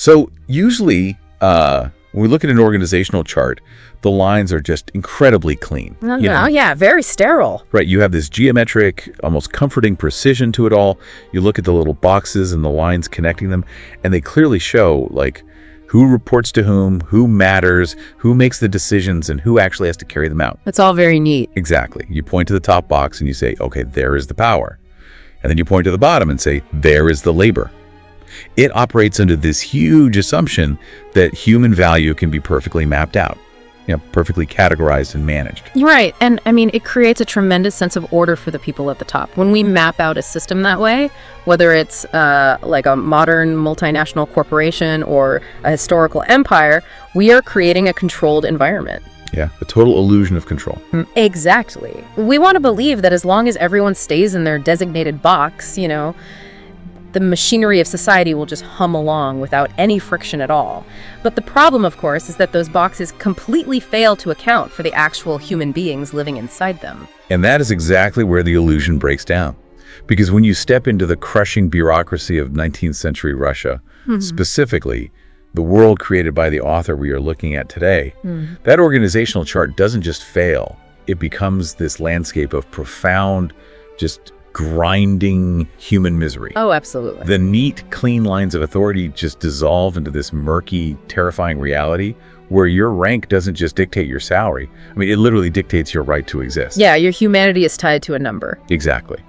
So usually, when we look at an organizational chart, the lines are just incredibly clean. Oh, yeah, very sterile. Right, you have this geometric, almost comforting precision to it all. You look at the little boxes and the lines connecting them, and they clearly show, like, who reports to who matters, who makes the decisions, and who actually has to carry them out. It's all very neat. Exactly. You point to the top box and you say, okay, there is the power. And then you point to the bottom and say, there is the labor. It operates under this huge assumption that human value can be perfectly mapped out, perfectly categorized and managed. Right. And I mean, it creates a tremendous sense of order for the people at the top. When we map out a system that way, whether it's like a modern multinational corporation or a historical empire, we are creating a controlled environment. Yeah, a total illusion of control. Exactly. We want to believe that as long as everyone stays in their designated box, the machinery of society will just hum along without any friction at all. But the problem, of course, is that those boxes completely fail to account for the actual human beings living inside them. And that is exactly where the illusion breaks down. Because when you step into the crushing bureaucracy of 19th century Russia, specifically the world created by the author we are looking at today, that organizational chart doesn't just fail. It becomes this landscape of profound, just grinding human misery. Oh, absolutely. The neat, clean lines of authority just dissolve into this murky, terrifying reality where your rank doesn't just dictate your salary. I mean, it literally dictates your right to exist. Yeah, your humanity is tied to a number. Exactly.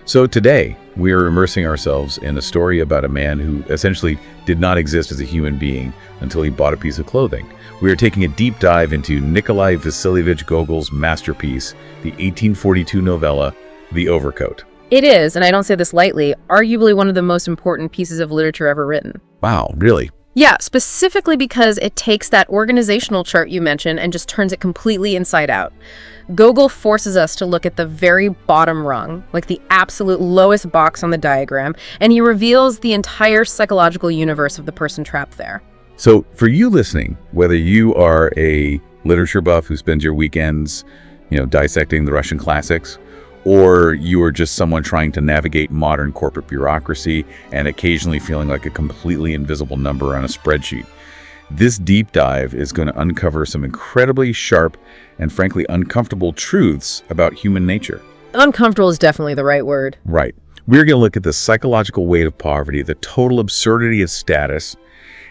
So today, we are immersing ourselves in a story about a man who essentially did not exist as a human being until he bought a piece of clothing. We are taking a deep dive into Nicolai Vasilyevich Gogol's masterpiece, the 1842 novella, The Overcoat. It is, and I don't say this lightly, arguably one of the most important pieces of literature ever written. Wow, really? Yeah, specifically because it takes that organizational chart you mentioned and just turns it completely inside out. Gogol forces us to look at the very bottom rung, like the absolute lowest box on the diagram, and he reveals the entire psychological universe of the person trapped there. So for you listening, whether you are a literature buff who spends your weekends, dissecting the Russian classics, or you are just someone trying to navigate modern corporate bureaucracy and occasionally feeling like a completely invisible number on a spreadsheet, this deep dive is going to uncover some incredibly sharp and frankly uncomfortable truths about human nature. Uncomfortable is definitely the right word. Right. We're going to look at the psychological weight of poverty, the total absurdity of status,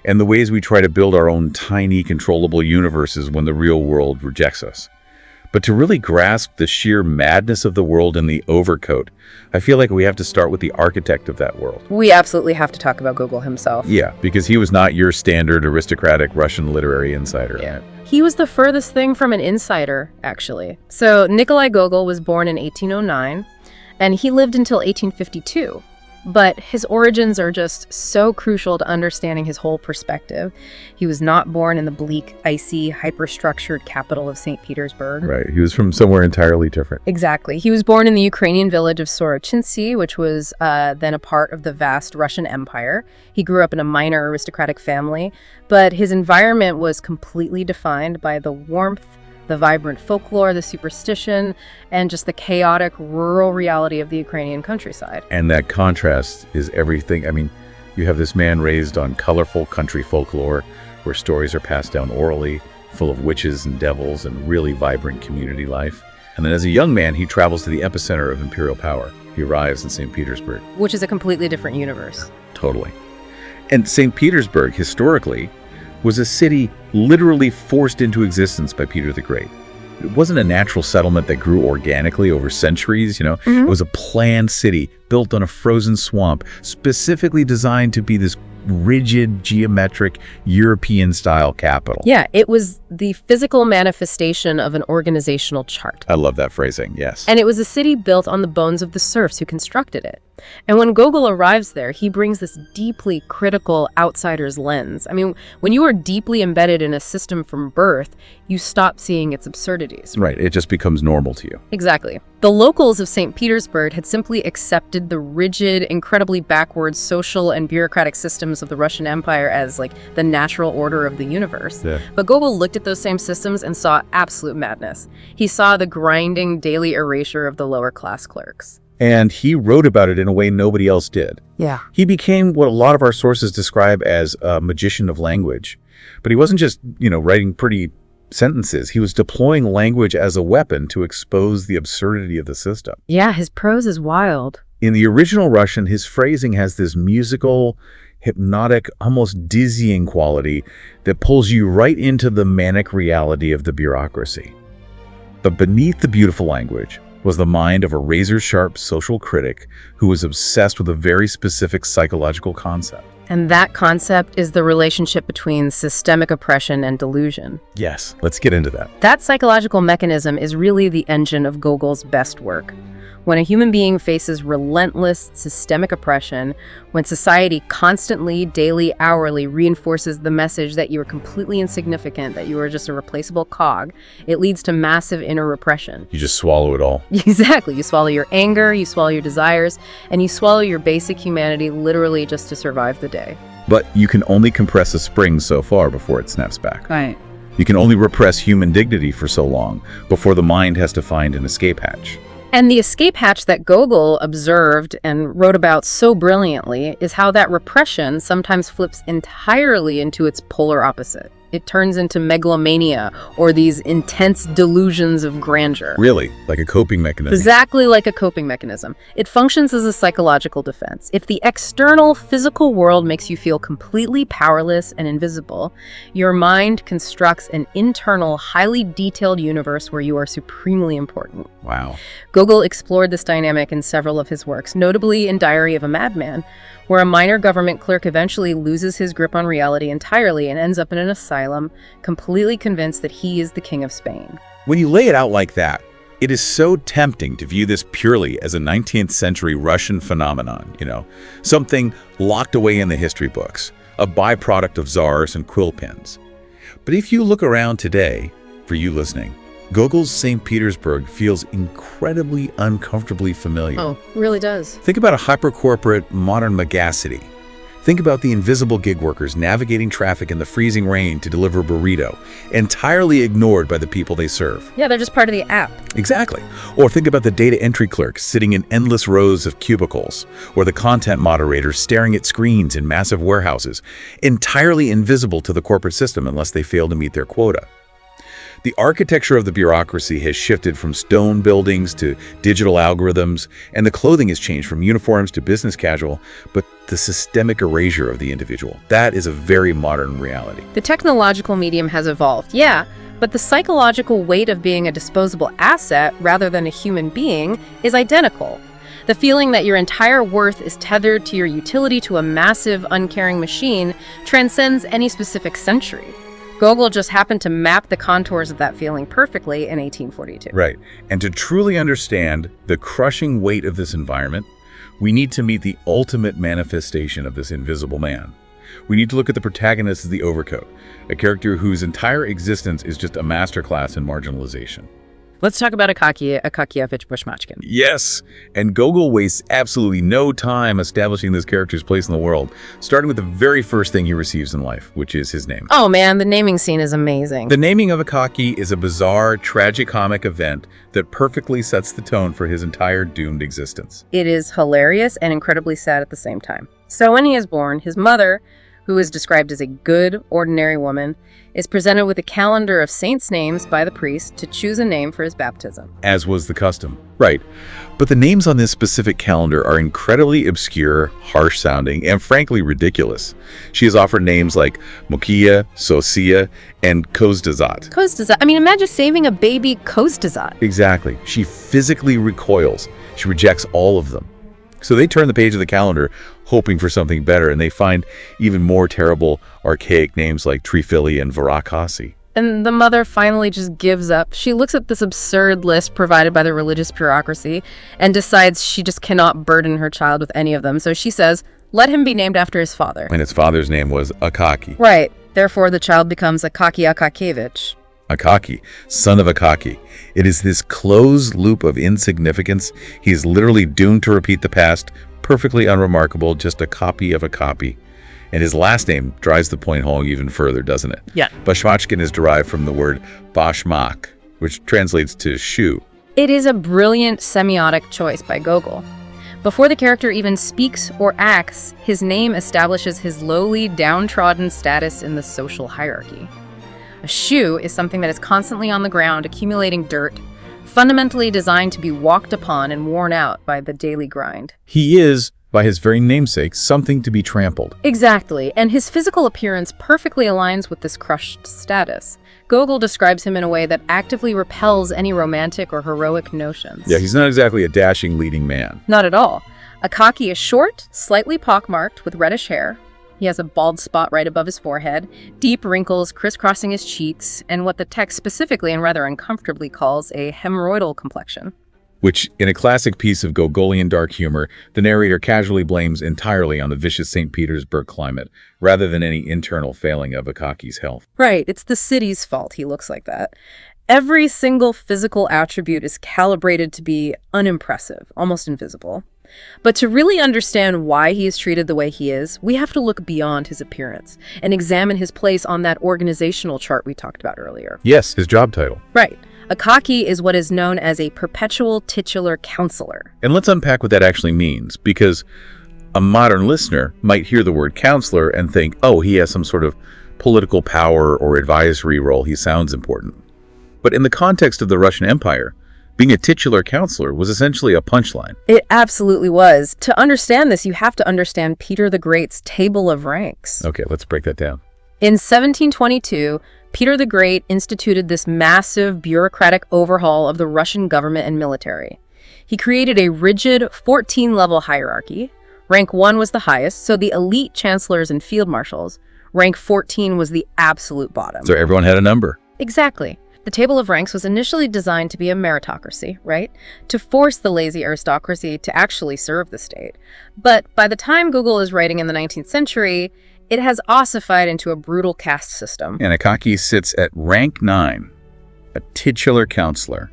and the ways we try to build our own tiny, controllable universes when the real world rejects us. But to really grasp the sheer madness of the world in The Overcoat, I feel like we have to start with the architect of that world. We absolutely have to talk about Gogol himself. Yeah, because he was not your standard aristocratic Russian literary insider. Yeah. He was the furthest thing from an insider, actually. So Nicolai Gogol was born in 1809, and he lived until 1852. But his origins are just so crucial to understanding his whole perspective. He was not born in the bleak, icy, hyper-structured capital of St. Petersburg. Right. He was from somewhere entirely different. Exactly. He was born in the Ukrainian village of Sorochinsky, which was then a part of the vast Russian Empire. He grew up in a minor aristocratic family, but his environment was completely defined by the warmth, the vibrant folklore, the superstition, and just the chaotic rural reality of the Ukrainian countryside. And that contrast is everything. I mean, you have this man raised on colorful country folklore where stories are passed down orally, full of witches and devils and really vibrant community life. And then as a young man, he travels to the epicenter of imperial power. He arrives in St. Petersburg. Which is a completely different universe. Totally. And St. Petersburg, historically, was a city literally forced into existence by Peter the Great. It wasn't a natural settlement that grew organically over centuries, It was a planned city built on a frozen swamp, specifically designed to be this rigid, geometric, European-style capital. Yeah, it was the physical manifestation of an organizational chart. I love that phrasing, yes. And it was a city built on the bones of the serfs who constructed it. And when Gogol arrives there, he brings this deeply critical outsider's lens. I mean, when you are deeply embedded in a system from birth, you stop seeing its absurdities. Right, it just becomes normal to you. Exactly. The locals of St. Petersburg had simply accepted the rigid, incredibly backwards social and bureaucratic systems of the Russian Empire as like the natural order of the universe. Yeah. But Gogol looked at those same systems and saw absolute madness. He saw the grinding daily erasure of the lower class clerks. And he wrote about it in a way nobody else did. Yeah. He became what a lot of our sources describe as a magician of language. But he wasn't just, writing pretty sentences. He was deploying language as a weapon to expose the absurdity of the system. Yeah, his prose is wild. In the original Russian, his phrasing has this musical, hypnotic, almost dizzying quality that pulls you right into the manic reality of the bureaucracy. But beneath the beautiful language was the mind of a razor-sharp social critic who was obsessed with a very specific psychological concept. And that concept is the relationship between systemic oppression and delusion. Yes, let's get into that. That psychological mechanism is really the engine of Gogol's best work. When a human being faces relentless systemic oppression, when society constantly, daily, hourly reinforces the message that you are completely insignificant, that you are just a replaceable cog, it leads to massive inner repression. You just swallow it all. Exactly. You swallow your anger, you swallow your desires, and you swallow your basic humanity literally just to survive the day. But you can only compress a spring so far before it snaps back. Right. You can only repress human dignity for so long before the mind has to find an escape hatch. And the escape hatch that Gogol observed and wrote about so brilliantly is how that repression sometimes flips entirely into its polar opposite. It turns into megalomania or these intense delusions of grandeur. Really? Like a coping mechanism? Exactly like a coping mechanism. It functions as a psychological defense. If the external physical world makes you feel completely powerless and invisible, your mind constructs an internal, highly detailed universe where you are supremely important. Wow. Gogol explored this dynamic in several of his works, notably in Diary of a Madman, where a minor government clerk eventually loses his grip on reality entirely and ends up in an asylum, completely convinced that he is the king of Spain. When you lay it out like that, it is so tempting to view this purely as a 19th century Russian phenomenon, something locked away in the history books, a byproduct of czars and quill pens. But if you look around today, for you listening, Gogol's St. Petersburg feels incredibly uncomfortably familiar. Oh, really does. Think about a hyper-corporate modern megacity. Think about the invisible gig workers navigating traffic in the freezing rain to deliver a burrito, entirely ignored by the people they serve. Yeah, they're just part of the app. Exactly. Or think about the data entry clerks sitting in endless rows of cubicles, or the content moderators staring at screens in massive warehouses, entirely invisible to the corporate system unless they fail to meet their quota. The architecture of the bureaucracy has shifted from stone buildings to digital algorithms, and the clothing has changed from uniforms to business casual, but the systemic erasure of the individual, that is a very modern reality. The technological medium has evolved, yeah, but the psychological weight of being a disposable asset rather than a human being is identical. The feeling that your entire worth is tethered to your utility to a massive, uncaring machine transcends any specific century. Gogol just happened to map the contours of that feeling perfectly in 1842. Right. And to truly understand the crushing weight of this environment, we need to meet the ultimate manifestation of this invisible man. We need to look at the protagonist as the Overcoat, a character whose entire existence is just a masterclass in marginalization. Let's talk about Akaky Akakievich Bushmachkin. Yes, and Gogol wastes absolutely no time establishing this character's place in the world, starting with the very first thing he receives in life, which is his name. Oh man, the naming scene is amazing. The naming of Akaky is a bizarre, tragicomic event that perfectly sets the tone for his entire doomed existence. It is hilarious and incredibly sad at the same time. So when he is born, his mother, who is described as a good, ordinary woman, is presented with a calendar of saints' names by the priest to choose a name for his baptism. As was the custom. Right. But the names on this specific calendar are incredibly obscure, harsh-sounding, and frankly ridiculous. She is offered names like Mokia, Sosia, and Kozdazat. Kozdazat? I mean, imagine saving a baby Kozdazat. Exactly. She physically recoils. She rejects all of them. So they turn the page of the calendar hoping for something better, and they find even more terrible, archaic names like Trifili and Varakasi. And the mother finally just gives up. She looks at this absurd list provided by the religious bureaucracy and decides she just cannot burden her child with any of them. So she says, let him be named after his father. And his father's name was Akaky. Right. Therefore, the child becomes Akaky Akakievich. Akaky, son of Akaky. It is this closed loop of insignificance. He is literally doomed to repeat the past, perfectly unremarkable, just a copy of a copy. And his last name drives the point home even further, doesn't it? Yeah. Bushmachkin is derived from the word bashmak, which translates to shoe. It is a brilliant semiotic choice by Gogol. Before the character even speaks or acts, his name establishes his lowly, downtrodden status in the social hierarchy. A shoe is something that is constantly on the ground, accumulating dirt, fundamentally designed to be walked upon and worn out by the daily grind. He is, by his very namesake, something to be trampled. Exactly, and his physical appearance perfectly aligns with this crushed status. Gogol describes him in a way that actively repels any romantic or heroic notions. Yeah, he's not exactly a dashing leading man. Not at all. Akaky is short, slightly pockmarked with reddish hair. He has a bald spot right above his forehead, deep wrinkles crisscrossing his cheeks, and what the text specifically and rather uncomfortably calls a hemorrhoidal complexion. Which, in a classic piece of Gogolian dark humor, the narrator casually blames entirely on the vicious St. Petersburg climate, rather than any internal failing of Akaky's health. Right, it's the city's fault he looks like that. Every single physical attribute is calibrated to be unimpressive, almost invisible. But to really understand why he is treated the way he is, we have to look beyond his appearance and examine his place on that organizational chart we talked about earlier. Yes, his job title. Right. Akaky is what is known as a perpetual titular counselor. And let's unpack what that actually means, because a modern listener might hear the word counselor and think, oh, he has some sort of political power or advisory role. He sounds important. But in the context of the Russian Empire, being a titular counselor was essentially a punchline. It absolutely was. To understand this, you have to understand Peter the Great's table of ranks. Okay, let's break that down. In 1722, Peter the Great instituted this massive bureaucratic overhaul of the Russian government and military. He created a rigid 14-level hierarchy. Rank 1 was the highest, so the elite chancellors and field marshals. Rank 14 was the absolute bottom. So everyone had a number. Exactly. The table of ranks was initially designed to be a meritocracy, right? To force the lazy aristocracy to actually serve the state. But by the time Gogol is writing in the 19th century, it has ossified into a brutal caste system. And Akaky sits at rank 9, a titular counselor,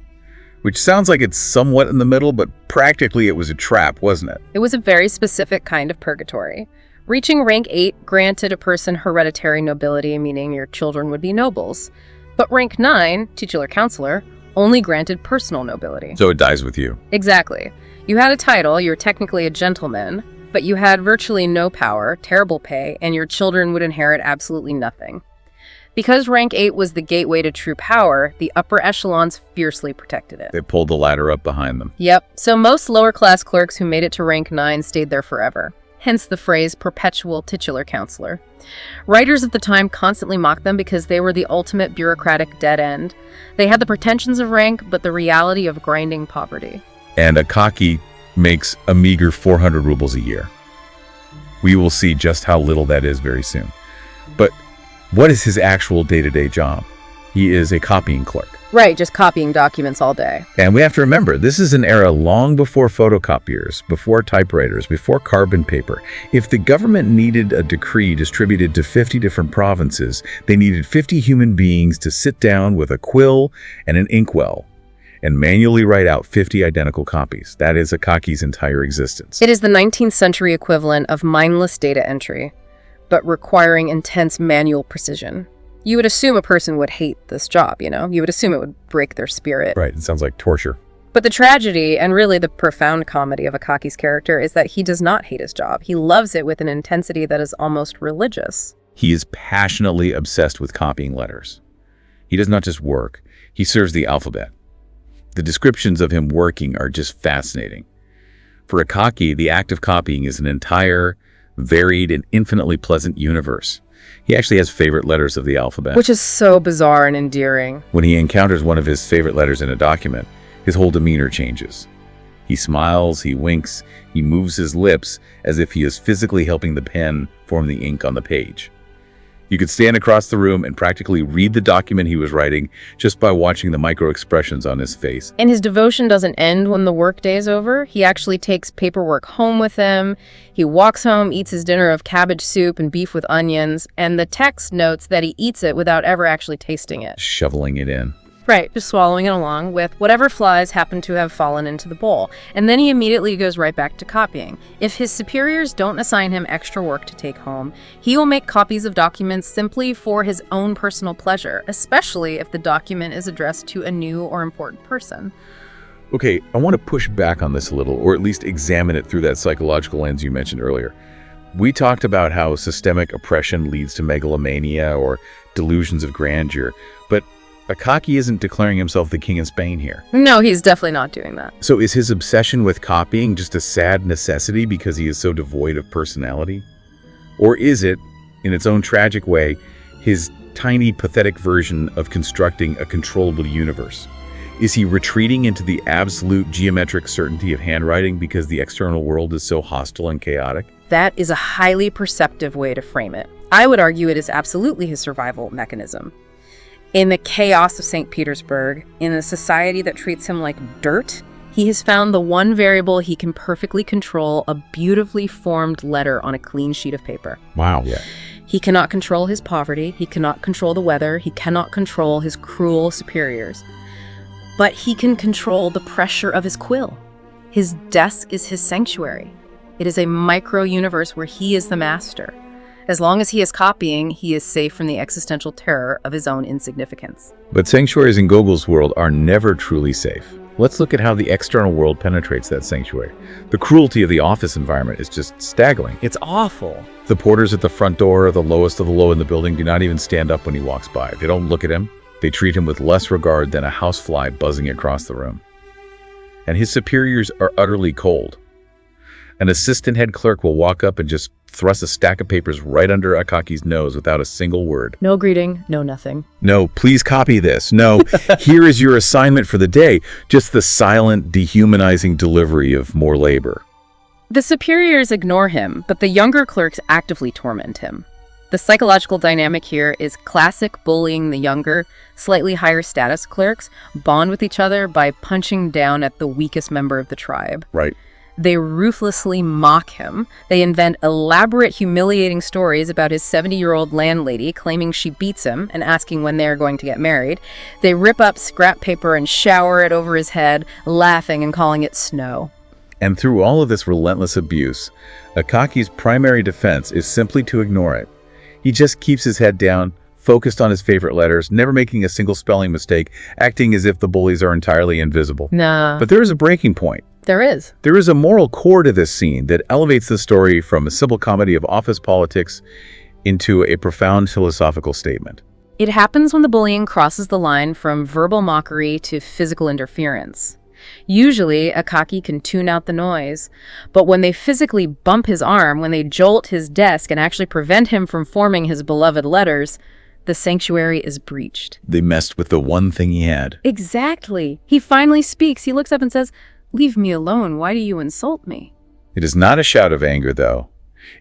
which sounds like it's somewhat in the middle, but practically it was a trap, wasn't it? It was a very specific kind of purgatory. Reaching rank 8 granted a person hereditary nobility, meaning your children would be nobles. But rank 9, titular counselor, only granted personal nobility. So it dies with you. Exactly. You had a title, you were technically a gentleman, but you had virtually no power, terrible pay, and your children would inherit absolutely nothing. Because rank 8 was the gateway to true power, the upper echelons fiercely protected it. They pulled the ladder up behind them. Yep, so most lower-class clerks who made it to rank 9 stayed there forever. Hence the phrase perpetual titular counselor. Writers of the time constantly mocked them because they were the ultimate bureaucratic dead end. They had the pretensions of rank, but the reality of grinding poverty. And Akaky makes a meager 400 rubles a year. We will see just how little that is very soon. But what is his actual day-to-day job? He is a copying clerk. Right, just copying documents all day. And we have to remember, this is an era long before photocopiers, before typewriters, before carbon paper. If the government needed a decree distributed to 50 different provinces, they needed 50 human beings to sit down with a quill and an inkwell and manually write out 50 identical copies. That is Akaky's entire existence. It is the 19th century equivalent of mindless data entry, but requiring intense manual precision. You would assume a person would hate this job, you know? You would assume it would break their spirit. Right, it sounds like torture. But the tragedy, and really the profound comedy of Akaky's character, is that he does not hate his job. He loves it with an intensity that is almost religious. He is passionately obsessed with copying letters. He does not just work, he serves the alphabet. The descriptions of him working are just fascinating. For Akaky, the act of copying is an entire, varied, and infinitely pleasant universe. He actually has favorite letters of the alphabet. Which is so bizarre and endearing. When he encounters one of his favorite letters in a document, his whole demeanor changes. He smiles, he winks, he moves his lips as if he is physically helping the pen form the ink on the page. You could stand across the room and practically read the document he was writing just by watching the micro-expressions on his face. And his devotion doesn't end when the workday is over. He actually takes paperwork home with him. He walks home, eats his dinner of cabbage soup and beef with onions, and the text notes that he eats it without ever actually tasting it. Shoveling it in. Right, just swallowing it along with whatever flies happen to have fallen into the bowl. And then he immediately goes right back to copying. If his superiors don't assign him extra work to take home, he will make copies of documents simply for his own personal pleasure, especially if the document is addressed to a new or important person. Okay, I want to push back on this a little, or at least examine it through that psychological lens you mentioned earlier. We talked about how systemic oppression leads to megalomania or delusions of grandeur, but Akaky isn't declaring himself the king of Spain here. No, he's definitely not doing that. So is his obsession with copying just a sad necessity because he is so devoid of personality? Or is it, in its own tragic way, his tiny, pathetic version of constructing a controllable universe? Is he retreating into the absolute geometric certainty of handwriting because the external world is so hostile and chaotic? That is a highly perceptive way to frame it. I would argue it is absolutely his survival mechanism. In the chaos of St. Petersburg, in a society that treats him like dirt, he has found the one variable he can perfectly control: a beautifully formed letter on a clean sheet of paper. Wow. Yeah. He cannot control his poverty, he cannot control the weather, he cannot control his cruel superiors. But he can control the pressure of his quill. His desk is his sanctuary. It is a micro-universe where he is the master. As long as he is copying, he is safe from the existential terror of his own insignificance. But sanctuaries in Gogol's world are never truly safe. Let's look at how the external world penetrates that sanctuary. The cruelty of the office environment is just staggering. It's awful. The porters at the front door, the lowest of the low in the building, do not even stand up when he walks by. They don't look at him. They treat him with less regard than a housefly buzzing across the room. And his superiors are utterly cold. An assistant head clerk will walk up and just thrust a stack of papers right under Akaky's nose without a single word. No greeting, no nothing. No, please copy this. No, here is your assignment for the day. Just the silent, dehumanizing delivery of more labor. The superiors ignore him, but the younger clerks actively torment him. The psychological dynamic here is classic bullying. The younger, slightly higher status clerks bond with each other by punching down at the weakest member of the tribe. Right. They ruthlessly mock him. They invent elaborate, humiliating stories about his 70-year-old landlady claiming she beats him and asking when they are going to get married. They rip up scrap paper and shower it over his head, laughing and calling it snow. And through all of this relentless abuse, Akaky's primary defense is simply to ignore it. He just keeps his head down, focused on his favorite letters, never making a single spelling mistake, acting as if the bullies are entirely invisible. Nah. But there is a breaking point. There is. There is a moral core to this scene that elevates the story from a simple comedy of office politics into a profound philosophical statement. It happens when the bullying crosses the line from verbal mockery to physical interference. Usually, Akaky can tune out the noise, but when they physically bump his arm, when they jolt his desk and actually prevent him from forming his beloved letters, the sanctuary is breached. They messed with the one thing he had. Exactly. He finally speaks. He looks up and says, "Leave me alone. Why do you insult me?" It is not a shout of anger, though.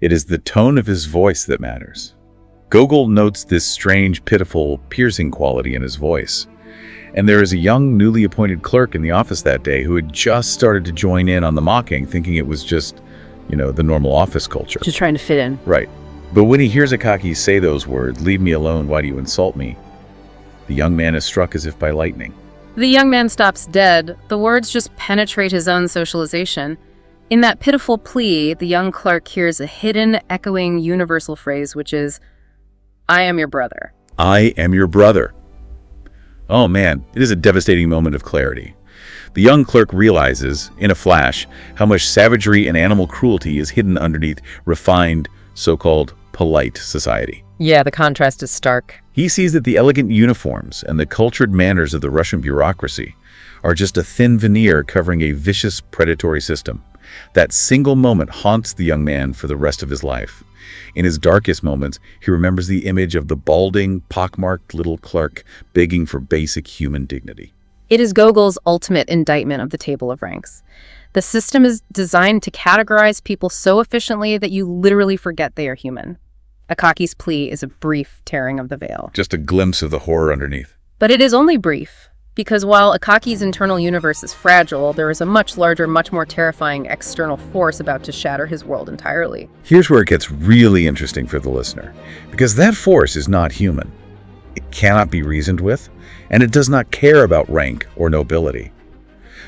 It is the tone of his voice that matters. Gogol notes this strange, pitiful, piercing quality in his voice. And there is a young, newly appointed clerk in the office that day who had just started to join in on the mocking, thinking it was just, the normal office culture. Just trying to fit in. Right. But when he hears Akaky say those words, "Leave me alone, why do you insult me?" the young man is struck as if by lightning. The young man stops dead. The words just penetrate his own socialization. In that pitiful plea, the young clerk hears a hidden, echoing, universal phrase, which is, "I am your brother." I am your brother. Oh man, it is a devastating moment of clarity. The young clerk realizes, in a flash, how much savagery and animal cruelty is hidden underneath refined, so-called polite society. Yeah, the contrast is stark. He sees that the elegant uniforms and the cultured manners of the Russian bureaucracy are just a thin veneer covering a vicious, predatory system. That single moment haunts the young man for the rest of his life. In his darkest moments, he remembers the image of the balding, pockmarked little clerk begging for basic human dignity. It is Gogol's ultimate indictment of the table of ranks. The system is designed to categorize people so efficiently that you literally forget they are human. Akaky's plea is a brief tearing of the veil. Just a glimpse of the horror underneath. But it is only brief, because while Akaky's internal universe is fragile, there is a much larger, much more terrifying external force about to shatter his world entirely. Here's where it gets really interesting for the listener, because that force is not human. It cannot be reasoned with, and it does not care about rank or nobility.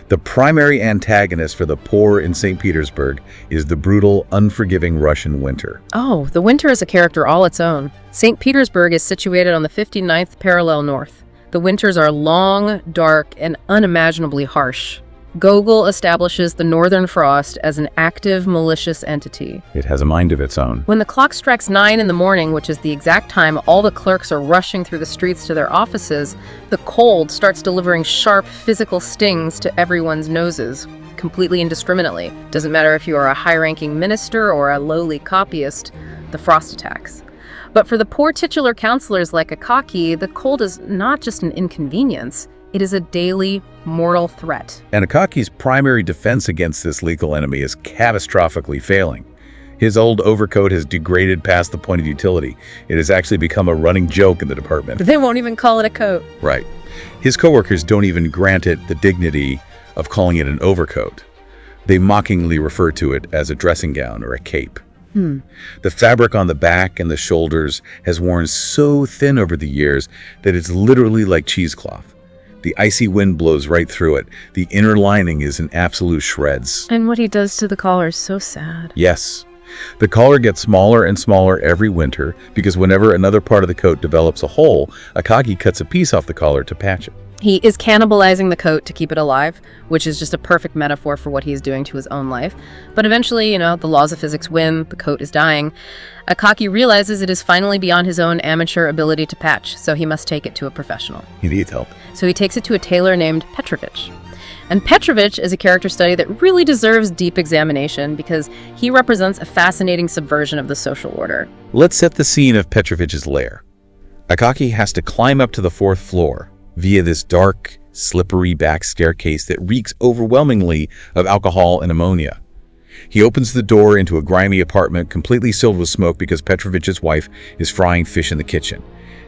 The primary antagonist for the poor in St. Petersburg is the brutal, unforgiving Russian winter. Oh, the winter is a character all its own. St. Petersburg is situated on the 59th parallel north. The winters are long, dark, and unimaginably harsh. Gogol establishes the Northern Frost as an active, malicious entity. It has a mind of its own. When the clock strikes 9 in the morning, which is the exact time all the clerks are rushing through the streets to their offices, the cold starts delivering sharp physical stings to everyone's noses, completely indiscriminately. Doesn't matter if you are a high-ranking minister or a lowly copyist, the frost attacks. But for the poor titular counselors like Akaky, the cold is not just an inconvenience, it is a daily, mortal threat. And Akaki's primary defense against this lethal enemy is catastrophically failing. His old overcoat has degraded past the point of utility. It has actually become a running joke in the department. They won't even call it a coat. Right. His coworkers don't even grant it the dignity of calling it an overcoat. They mockingly refer to it as a dressing gown or a cape. The fabric on the back and the shoulders has worn so thin over the years that it's literally like cheesecloth. The icy wind blows right through it. The inner lining is in absolute shreds. And what he does to the collar is so sad. Yes. The collar gets smaller and smaller every winter because whenever another part of the coat develops a hole, Akaky cuts a piece off the collar to patch it. He is cannibalizing the coat to keep it alive, which is just a perfect metaphor for what he is doing to his own life. But eventually, the laws of physics win, the coat is dying. Akaky realizes it is finally beyond his own amateur ability to patch, so he must take it to a professional. He needs help. So he takes it to a tailor named Petrovich. And Petrovich is a character study that really deserves deep examination because he represents a fascinating subversion of the social order. Let's set the scene of Petrovich's lair. Akaky has to climb up to the 4th floor via this dark, slippery back staircase that reeks overwhelmingly of alcohol and ammonia. He opens the door into a grimy apartment completely filled with smoke because Petrovich's wife is frying fish in the kitchen.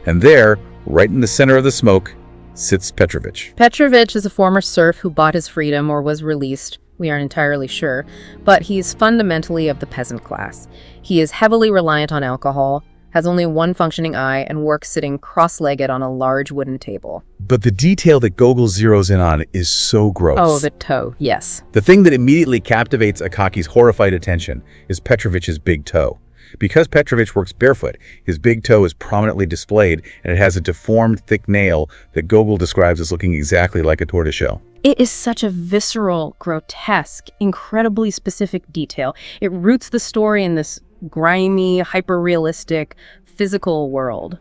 And there, right in the center of the smoke, sits Petrovich. Petrovich is a former serf who bought his freedom or was released. We aren't entirely sure, but he's fundamentally of the peasant class. He is heavily reliant on alcohol, has only one functioning eye, and works sitting cross-legged on a large wooden table. But the detail that Gogol zeroes in on is so gross. Oh, the toe, yes. The thing that immediately captivates Akaki's horrified attention is Petrovich's big toe. Because Petrovich works barefoot, his big toe is prominently displayed, and it has a deformed, thick nail that Gogol describes as looking exactly like a tortoiseshell. It is such a visceral, grotesque, incredibly specific detail. It roots the story in this grimy, hyper-realistic, physical world.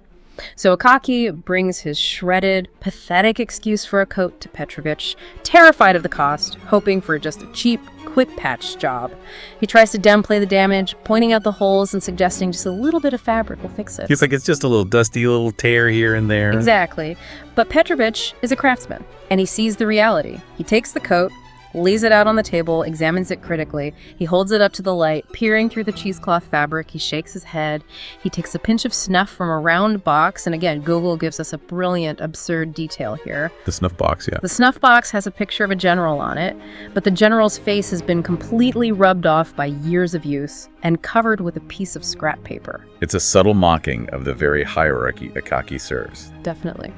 So Akaky brings his shredded, pathetic excuse for a coat to Petrovich, terrified of the cost, hoping for just a cheap, quick patch job. He tries to downplay the damage, pointing out the holes and suggesting just a little bit of fabric will fix it. He's like, it's just a little dusty little tear here and there. Exactly. But Petrovich is a craftsman, and he sees the reality. He takes the coat, lays it out on the table, examines it critically. He holds it up to the light, peering through the cheesecloth fabric. He shakes his head. He takes a pinch of snuff from a round box. And again, Gogol gives us a brilliant, absurd detail here. The snuff box, yeah. The snuff box has a picture of a general on it, but the general's face has been completely rubbed off by years of use and covered with a piece of scrap paper. It's a subtle mocking of the very hierarchy Akaky serves. Definitely.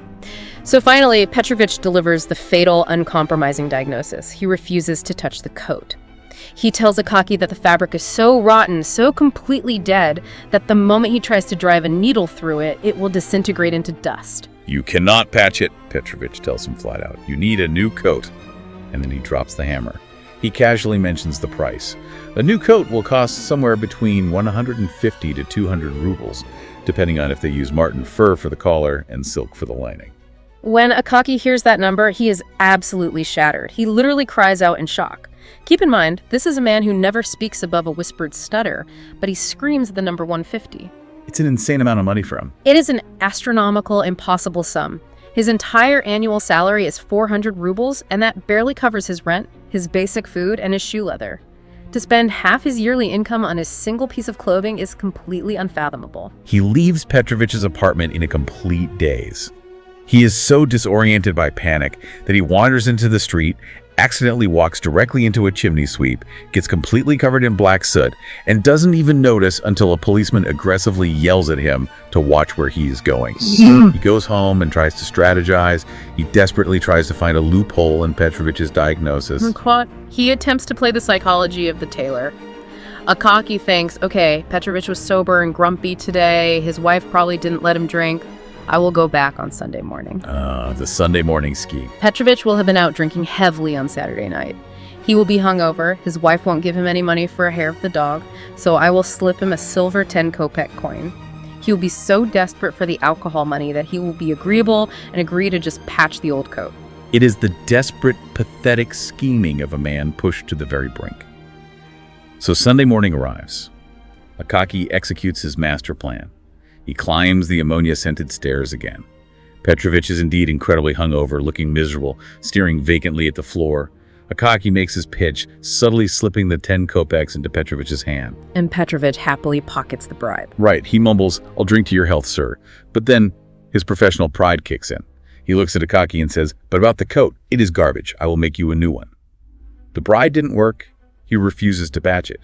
So finally, Petrovich delivers the fatal, uncompromising diagnosis. He refuses to touch the coat. He tells Akaky that the fabric is so rotten, so completely dead, that the moment he tries to drive a needle through it, it will disintegrate into dust. You cannot patch it, Petrovich tells him flat out. You need a new coat. And then he drops the hammer. He casually mentions the price. A new coat will cost somewhere between 150 to 200 rubles, depending on if they use marten fur for the collar and silk for the lining. When Akaky hears that number, he is absolutely shattered. He literally cries out in shock. Keep in mind, this is a man who never speaks above a whispered stutter, but he screams at the number 150. It's an insane amount of money for him. It is an astronomical, impossible sum. His entire annual salary is 400 rubles, and that barely covers his rent, his basic food, and his shoe leather. To spend half his yearly income on a single piece of clothing is completely unfathomable. He leaves Petrovich's apartment in a complete daze. He is so disoriented by panic that he wanders into the street, accidentally walks directly into a chimney sweep, gets completely covered in black soot, and doesn't even notice until a policeman aggressively yells at him to watch where he is going. He goes home and tries to strategize. He desperately tries to find a loophole in Petrovich's diagnosis. He attempts to play the psychology of the tailor. Akaky thinks, okay, Petrovich was sober and grumpy today. His wife probably didn't let him drink. I will go back on Sunday morning. The Sunday morning scheme. Petrovich will have been out drinking heavily on Saturday night. He will be hungover. His wife won't give him any money for a hair of the dog, so I will slip him a silver 10 kopeck coin. He will be so desperate for the alcohol money that he will be agreeable and agree to just patch the old coat. It is the desperate, pathetic scheming of a man pushed to the very brink. So Sunday morning arrives. Akaky executes his master plan. He climbs the ammonia-scented stairs again. Petrovich is indeed incredibly hungover, looking miserable, staring vacantly at the floor. Akaky makes his pitch, subtly slipping the 10 kopecks into Petrovich's hand. And Petrovich happily pockets the bribe. Right, he mumbles, "I'll drink to your health, sir." But then his professional pride kicks in. He looks at Akaky and says, "But about the coat, it is garbage. I will make you a new one." The bribe didn't work. He refuses to patch it.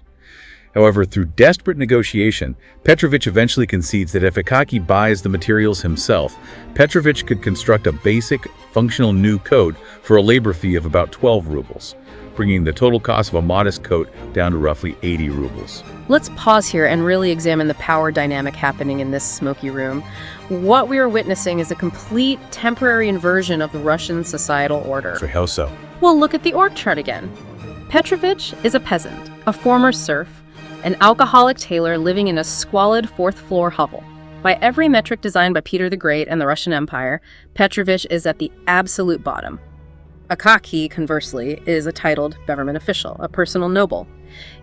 However, through desperate negotiation, Petrovich eventually concedes that if Akaky buys the materials himself, Petrovich could construct a basic, functional new coat for a labor fee of about 12 rubles, bringing the total cost of a modest coat down to roughly 80 rubles. Let's pause here and really examine the power dynamic happening in this smoky room. What we are witnessing is a complete temporary inversion of the Russian societal order. So how so? Well, look at the org chart again. Petrovich is a peasant, a former serf, an alcoholic tailor living in a squalid fourth-floor hovel. By every metric designed by Peter the Great and the Russian Empire, Petrovich is at the absolute bottom. Akaky, conversely, is a titled government official, a personal noble.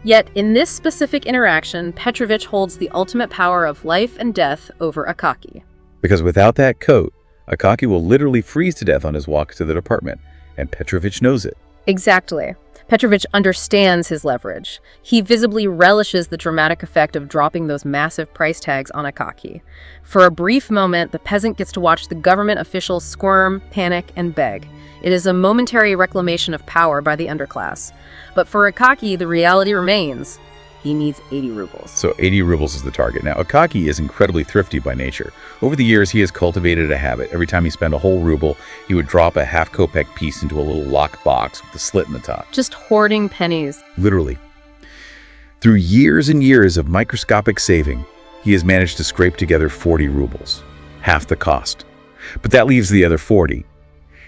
Yet, in this specific interaction, Petrovich holds the ultimate power of life and death over Akaky. Because without that coat, Akaky will literally freeze to death on his walk to the department, and Petrovich knows it. Exactly. Petrovich understands his leverage. He visibly relishes the dramatic effect of dropping those massive price tags on Akaky. For a brief moment, the peasant gets to watch the government officials squirm, panic, and beg. It is a momentary reclamation of power by the underclass. But for Akaky, the reality remains. He needs 80 rubles. So 80 rubles is the target. Now, Akaky is incredibly thrifty by nature. Over the years, he has cultivated a habit. Every time he spent a whole ruble, he would drop a half kopeck piece into a little locked box with a slit in the top. Just hoarding pennies. Literally. Through years and years of microscopic saving, he has managed to scrape together 40 rubles, half the cost. But that leaves the other 40.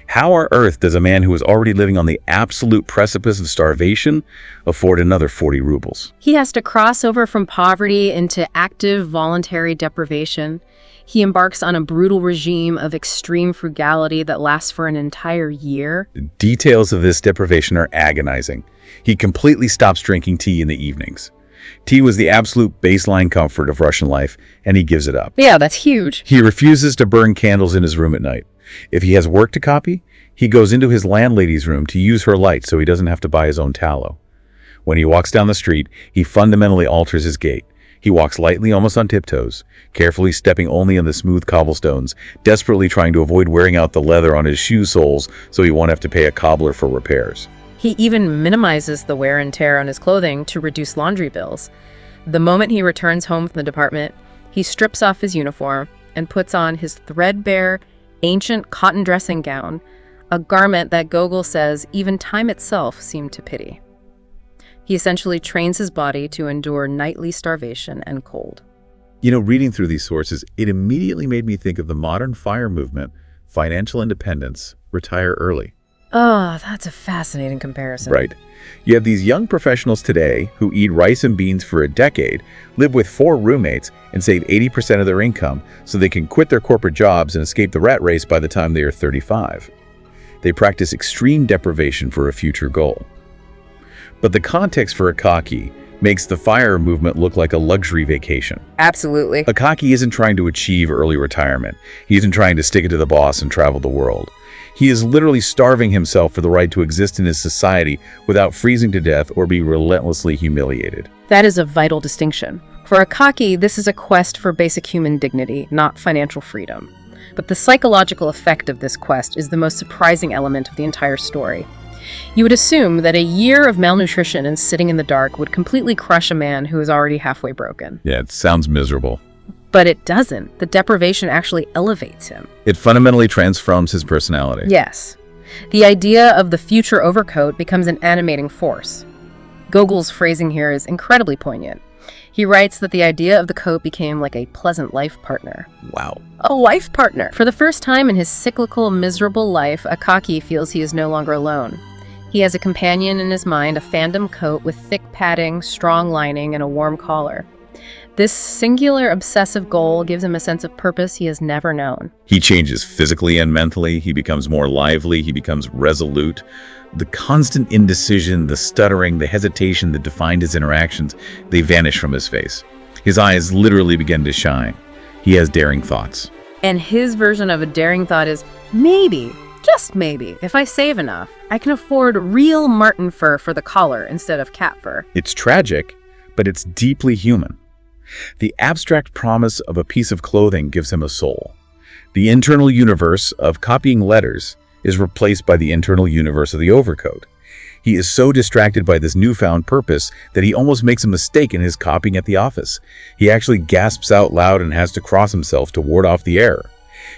How on earth does a man who is already living on the absolute precipice of starvation afford another 40 rubles? He has to cross over from poverty into active voluntary deprivation. He embarks on a brutal regime of extreme frugality that lasts for an entire year. The details of this deprivation are agonizing. He completely stops drinking tea in the evenings. Tea was the absolute baseline comfort of Russian life, and he gives it up. Yeah, that's huge. He refuses to burn candles in his room at night. If he has work to copy, he goes into his landlady's room to use her light so he doesn't have to buy his own tallow. When he walks down the street, he fundamentally alters his gait. He walks lightly, almost on tiptoes, carefully stepping only on the smooth cobblestones, desperately trying to avoid wearing out the leather on his shoe soles so he won't have to pay a cobbler for repairs. He even minimizes the wear and tear on his clothing to reduce laundry bills. The moment he returns home from the department, he strips off his uniform and puts on his threadbare, ancient cotton dressing gown, a garment that Gogol says even time itself seemed to pity. He essentially trains his body to endure nightly starvation and cold. You know, reading through these sources, it immediately made me think of the modern FIRE movement, financial independence, retire early. Oh, that's a fascinating comparison. Right. You have these young professionals today who eat rice and beans for a decade, live with 4 roommates, and save 80% of their income so they can quit their corporate jobs and escape the rat race by the time they are 35. They practice extreme deprivation for a future goal. But the context for Akaky makes the FIRE movement look like a luxury vacation. Absolutely. Akaky isn't trying to achieve early retirement. He isn't trying to stick it to the boss and travel the world. He is literally starving himself for the right to exist in his society without freezing to death or be relentlessly humiliated. That is a vital distinction. For Akaky, this is a quest for basic human dignity, not financial freedom. But the psychological effect of this quest is the most surprising element of the entire story. You would assume that a year of malnutrition and sitting in the dark would completely crush a man who is already halfway broken. Yeah, it sounds miserable. But it doesn't. The deprivation actually elevates him. It fundamentally transforms his personality. Yes. The idea of the future overcoat becomes an animating force. Gogol's phrasing here is incredibly poignant. He writes that the idea of the coat became like a pleasant life partner. Wow. A life partner! For the first time in his cyclical, miserable life, Akaky feels he is no longer alone. He has a companion in his mind, a fandom coat with thick padding, strong lining, and a warm collar. This singular obsessive goal gives him a sense of purpose he has never known. He changes physically and mentally. He becomes more lively. He becomes resolute. The constant indecision, the stuttering, the hesitation that defined his interactions, they vanish from his face. His eyes literally begin to shine. He has daring thoughts. And his version of a daring thought is, maybe, just maybe, if I save enough, I can afford real marten fur for the collar instead of cat fur. It's tragic, but it's deeply human. The abstract promise of a piece of clothing gives him a soul. The internal universe of copying letters is replaced by the internal universe of the overcoat. He is so distracted by this newfound purpose that he almost makes a mistake in his copying at the office. He actually gasps out loud and has to cross himself to ward off the error.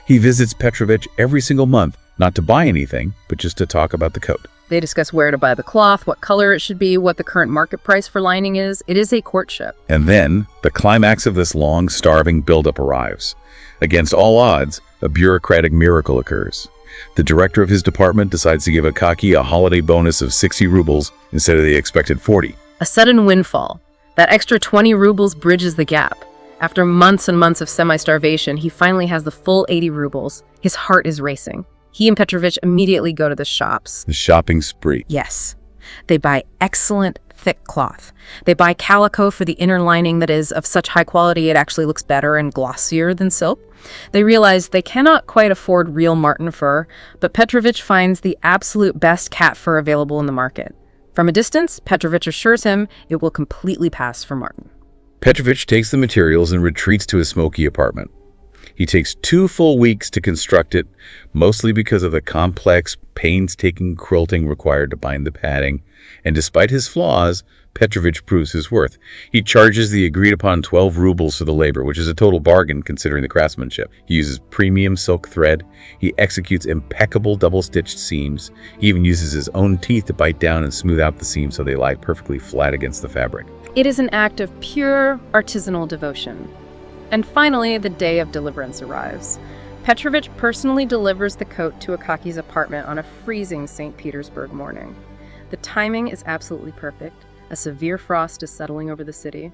He visits Petrovich every single month, not to buy anything, but just to talk about the coat. They discuss where to buy the cloth, what color it should be, what the current market price for lining is. It is a courtship. And then, the climax of this long, starving buildup arrives. Against all odds, a bureaucratic miracle occurs. The director of his department decides to give Akaky a holiday bonus of 60 rubles instead of the expected 40. A sudden windfall. That extra 20 rubles bridges the gap. After months and months of semi-starvation, he finally has the full 80 rubles. His heart is racing. He and Petrovich immediately go to the shops. The shopping spree. Yes. They buy excellent, thick cloth. They buy calico for the inner lining that is of such high quality it actually looks better and glossier than silk. They realize they cannot quite afford real marten fur, but Petrovich finds the absolute best cat fur available in the market. From a distance, Petrovich assures him it will completely pass for marten. Petrovich takes the materials and retreats to his smoky apartment. He takes 2 full weeks to construct it, mostly because of the complex, painstaking quilting required to bind the padding. And despite his flaws, Petrovich proves his worth. He charges the agreed-upon 12 rubles for the labor, which is a total bargain considering the craftsmanship. He uses premium silk thread. He executes impeccable double-stitched seams. He even uses his own teeth to bite down and smooth out the seams so they lie perfectly flat against the fabric. It is an act of pure artisanal devotion. And finally, the day of deliverance arrives. Petrovich personally delivers the coat to Akaky's apartment on a freezing St. Petersburg morning. The timing is absolutely perfect. A severe frost is settling over the city.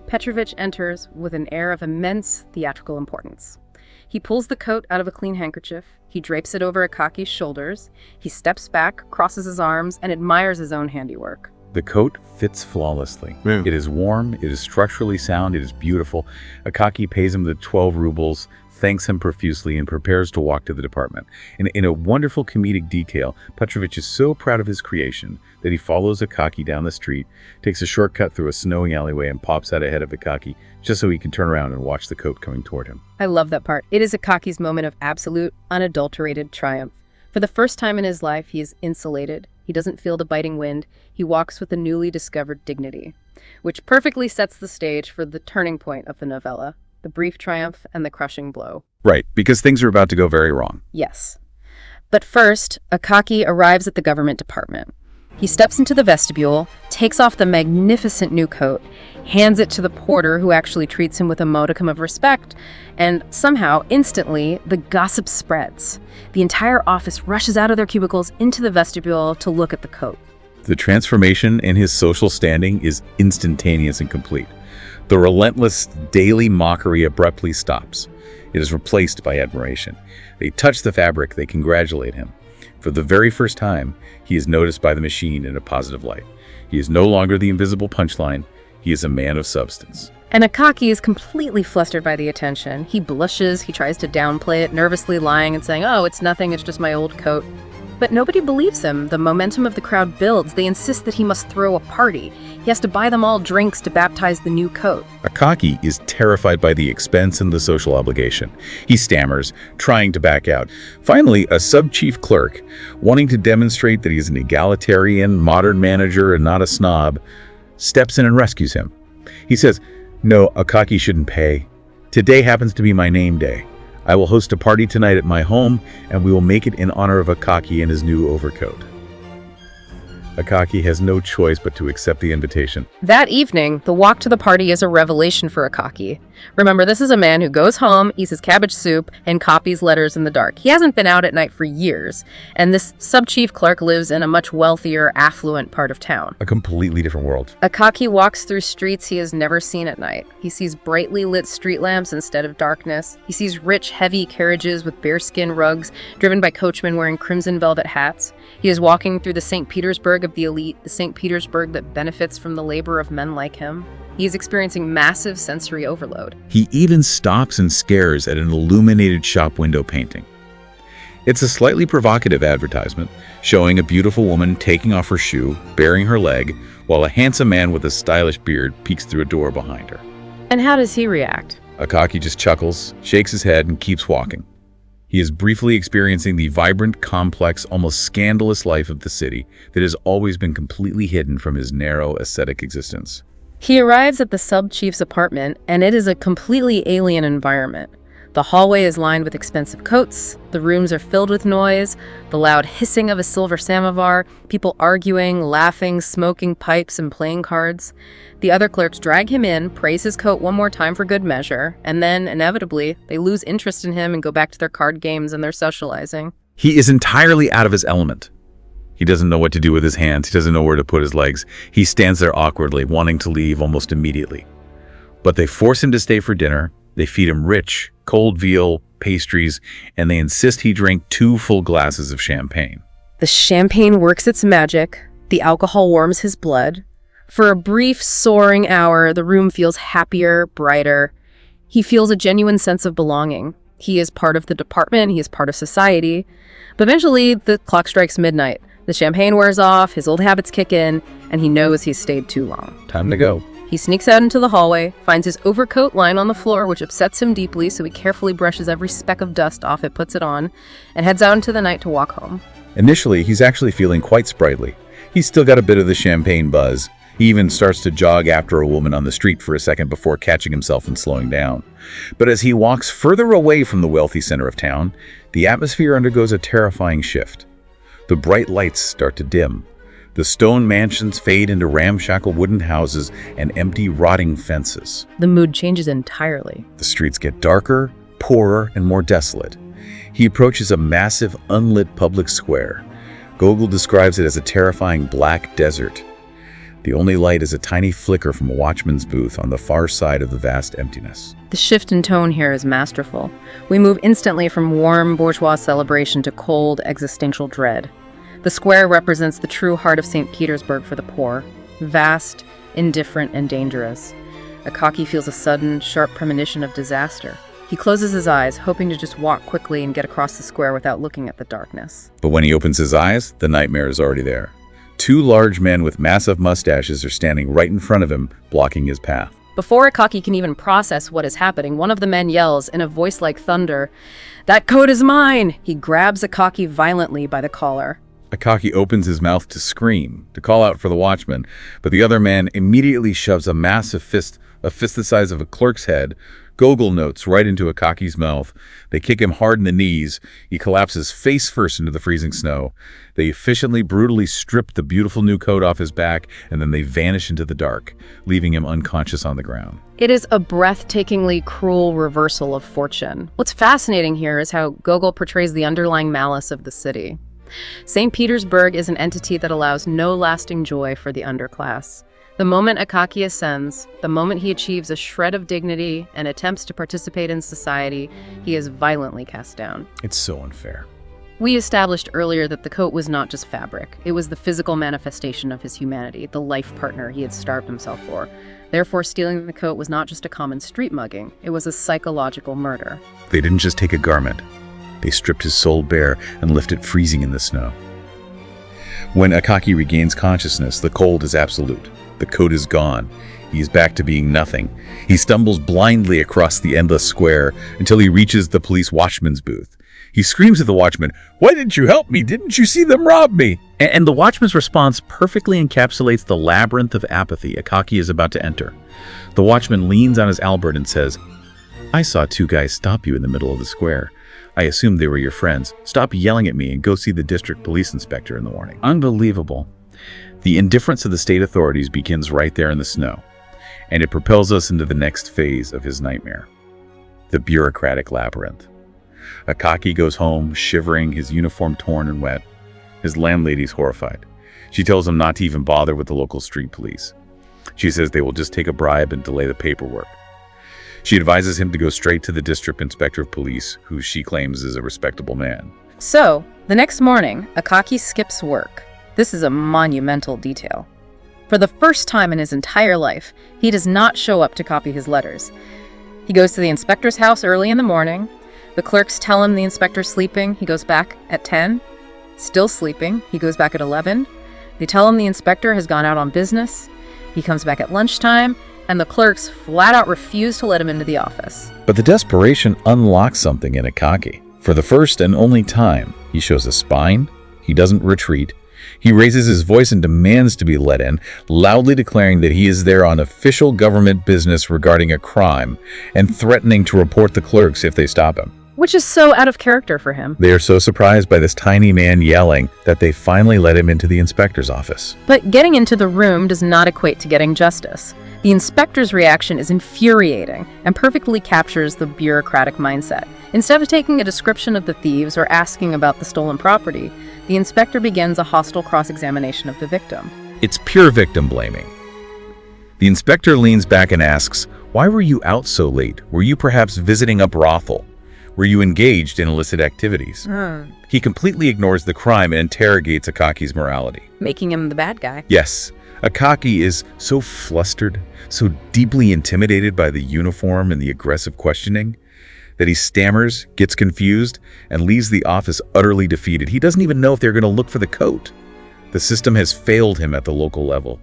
Petrovich enters with an air of immense theatrical importance. He pulls the coat out of a clean handkerchief. He drapes it over Akaky's shoulders. He steps back, crosses his arms, and admires his own handiwork. The coat fits flawlessly. Yeah. It is warm, it is structurally sound, it is beautiful. Akaky pays him the 12 rubles, thanks him profusely, and prepares to walk to the department. In a wonderful comedic detail, Petrovich is so proud of his creation that he follows Akaky down the street, takes a shortcut through a snowing alleyway, and pops out ahead of Akaky just so he can turn around and watch the coat coming toward him. I love that part. It is Akaky's moment of absolute, unadulterated triumph. For the first time in his life, he is insulated. He doesn't feel the biting wind. He walks with a newly discovered dignity, which perfectly sets the stage for the turning point of the novella, the brief triumph and the crushing blow. Right, because things are about to go very wrong. Yes. But first, Akaky arrives at the government department. He steps into the vestibule, takes off the magnificent new coat, hands it to the porter, who actually treats him with a modicum of respect, and somehow, instantly, the gossip spreads. The entire office rushes out of their cubicles into the vestibule to look at the coat. The transformation in his social standing is instantaneous and complete. The relentless daily mockery abruptly stops. It is replaced by admiration. They touch the fabric, they congratulate him. For the very first time, he is noticed by the machine in a positive light. He is no longer the invisible punchline. He is a man of substance. And Akaky is completely flustered by the attention. He blushes, he tries to downplay it, nervously lying and saying, "Oh, it's nothing, it's just my old coat." But nobody believes him. The momentum of the crowd builds. They insist that he must throw a party. He has to buy them all drinks to baptize the new coat. Akaky is terrified by the expense and the social obligation. He stammers, trying to back out. Finally, a sub-chief clerk, wanting to demonstrate that he is an egalitarian, modern manager and not a snob, steps in and rescues him. He says, "No, Akaky shouldn't pay. Today happens to be my name day. I will host a party tonight at my home, and we will make it in honor of Akaky and his new overcoat." Akaky has no choice but to accept the invitation. That evening, the walk to the party is a revelation for Akaky. Remember, this is a man who goes home, eats his cabbage soup, and copies letters in the dark. He hasn't been out at night for years, and this sub-chief clerk lives in a much wealthier, affluent part of town. A completely different world. Akaky walks through streets he has never seen at night. He sees brightly lit street lamps instead of darkness. He sees rich, heavy carriages with bearskin rugs, driven by coachmen wearing crimson velvet hats. He is walking through the St. Petersburg of the elite, the St. Petersburg that benefits from the labor of men like him. He is experiencing massive sensory overload. He even stops and stares at an illuminated shop window painting. It's a slightly provocative advertisement, showing a beautiful woman taking off her shoe, baring her leg, while a handsome man with a stylish beard peeks through a door behind her. And how does he react? Akaky just chuckles, shakes his head, and keeps walking. He is briefly experiencing the vibrant, complex, almost scandalous life of the city that has always been completely hidden from his narrow, ascetic existence. He arrives at the sub-chief's apartment, and it is a completely alien environment. The hallway is lined with expensive coats, the rooms are filled with noise, the loud hissing of a silver samovar, people arguing, laughing, smoking pipes, and playing cards. The other clerks drag him in, praise his coat one more time for good measure, and then, inevitably, they lose interest in him and go back to their card games and their socializing. He is entirely out of his element. He doesn't know what to do with his hands. He doesn't know where to put his legs. He stands there awkwardly, wanting to leave almost immediately. But they force him to stay for dinner. They feed him rich, cold veal, pastries, and they insist he drink 2 full glasses of champagne. The champagne works its magic. The alcohol warms his blood. For a brief, soaring hour, the room feels happier, brighter. He feels a genuine sense of belonging. He is part of the department. He is part of society. But eventually, the clock strikes midnight. The champagne wears off, his old habits kick in, and he knows he's stayed too long. Time to go. He sneaks out into the hallway, finds his overcoat lying on the floor, which upsets him deeply, so he carefully brushes every speck of dust off it, puts it on, and heads out into the night to walk home. Initially, he's actually feeling quite sprightly. He's still got a bit of the champagne buzz. He even starts to jog after a woman on the street for a second before catching himself and slowing down. But as he walks further away from the wealthy center of town, the atmosphere undergoes a terrifying shift. The bright lights start to dim. The stone mansions fade into ramshackle wooden houses and empty, rotting fences. The mood changes entirely. The streets get darker, poorer, and more desolate. He approaches a massive, unlit public square. Gogol describes it as a terrifying black desert. The only light is a tiny flicker from a watchman's booth on the far side of the vast emptiness. The shift in tone here is masterful. We move instantly from warm bourgeois celebration to cold existential dread. The square represents the true heart of St. Petersburg for the poor, vast, indifferent, and dangerous. Akaky feels a sudden, sharp premonition of disaster. He closes his eyes, hoping to just walk quickly and get across the square without looking at the darkness. But when he opens his eyes, the nightmare is already there. 2 large men with massive mustaches are standing right in front of him, blocking his path. Before Akaky can even process what is happening, one of the men yells in a voice like thunder, "That coat is mine!" He grabs Akaky violently by the collar. Akaky opens his mouth to scream, to call out for the watchman, but the other man immediately shoves a massive fist, a fist the size of a clerk's head, Gogol notes, right into Akaky's mouth. They kick him hard in the knees. He collapses face first into the freezing snow. They efficiently, brutally strip the beautiful new coat off his back, and then they vanish into the dark, leaving him unconscious on the ground. It is a breathtakingly cruel reversal of fortune. What's fascinating here is how Gogol portrays the underlying malice of the city. St. Petersburg is an entity that allows no lasting joy for the underclass. The moment Akaky ascends, the moment he achieves a shred of dignity and attempts to participate in society, he is violently cast down. It's so unfair. We established earlier that the coat was not just fabric. It was the physical manifestation of his humanity, the life partner he had starved himself for. Therefore, stealing the coat was not just a common street mugging. It was a psychological murder. They didn't just take a garment. They stripped his soul bare and left it freezing in the snow. When Akaky regains consciousness, the cold is absolute. The coat is gone. He is back to being nothing. He stumbles blindly across the endless square until he reaches the police watchman's booth. He screams at the watchman, "Why didn't you help me? Didn't you see them rob me?" And the watchman's response perfectly encapsulates the labyrinth of apathy Akaky is about to enter. The watchman leans on his halberd and says, "I saw 2 guys stop you in the middle of the square. I assumed they were your friends. Stop yelling at me and go see the district police inspector in the morning." Unbelievable. The indifference of the state authorities begins right there in the snow, and it propels us into the next phase of his nightmare, the bureaucratic labyrinth. Akaky goes home, shivering, his uniform torn and wet. His landlady's horrified. She tells him not to even bother with the local street police. She says they will just take a bribe and delay the paperwork. She advises him to go straight to the district inspector of police, who she claims is a respectable man. So, the next morning, Akaky skips work. This is a monumental detail. For the first time in his entire life, he does not show up to copy his letters. He goes to the inspector's house early in the morning. The clerks tell him the inspector's sleeping. He goes back at 10. Still sleeping. He goes back at 11. They tell him the inspector has gone out on business. He comes back at lunchtime, and the clerks flat out refuse to let him into the office. But the desperation unlocks something in Akaky. For the first and only time, he shows a spine. He doesn't retreat. He raises his voice and demands to be let in, loudly declaring that he is there on official government business regarding a crime and threatening to report the clerks if they stop him. Which is so out of character for him. They are so surprised by this tiny man yelling that they finally let him into the inspector's office. But getting into the room does not equate to getting justice. The inspector's reaction is infuriating and perfectly captures the bureaucratic mindset. Instead of taking a description of the thieves or asking about the stolen property, the inspector begins a hostile cross-examination of the victim. It's pure victim blaming. The inspector leans back and asks, "Why were you out so late? Were you perhaps visiting a brothel? Were you engaged in illicit activities?" He completely ignores the crime and interrogates Akaky's morality. Making him the bad guy. Yes, Akaky is so flustered, so deeply intimidated by the uniform and the aggressive questioning, that he stammers, gets confused, and leaves the office utterly defeated. He doesn't even know if they're going to look for the coat. The system has failed him at the local level.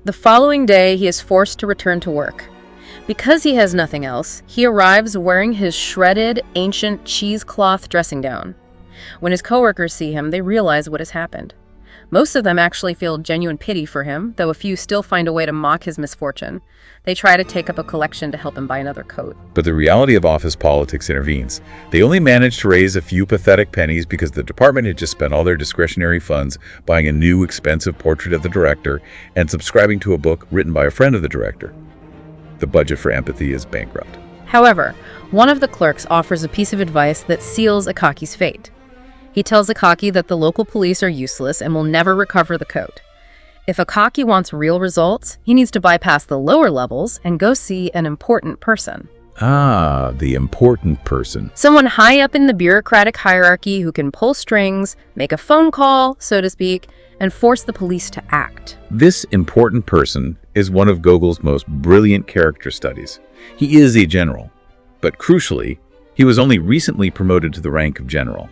The following day, he is forced to return to work. Because he has nothing else, he arrives wearing his shredded, ancient cheesecloth dressing gown. When his coworkers see him, they realize what has happened. Most of them actually feel genuine pity for him, though a few still find a way to mock his misfortune. They try to take up a collection to help him buy another coat. But the reality of office politics intervenes. They only managed to raise a few pathetic pennies because the department had just spent all their discretionary funds buying a new expensive portrait of the director and subscribing to a book written by a friend of the director. The budget for empathy is bankrupt. However, one of the clerks offers a piece of advice that seals Akaky's fate. He tells Akaky that the local police are useless and will never recover the coat. If Akaky wants real results, he needs to bypass the lower levels and go see an important person. Ah, the important person. Someone high up in the bureaucratic hierarchy who can pull strings, make a phone call, so to speak, and force the police to act. This important person is one of Gogol's most brilliant character studies. He is a general, but crucially, he was only recently promoted to the rank of general.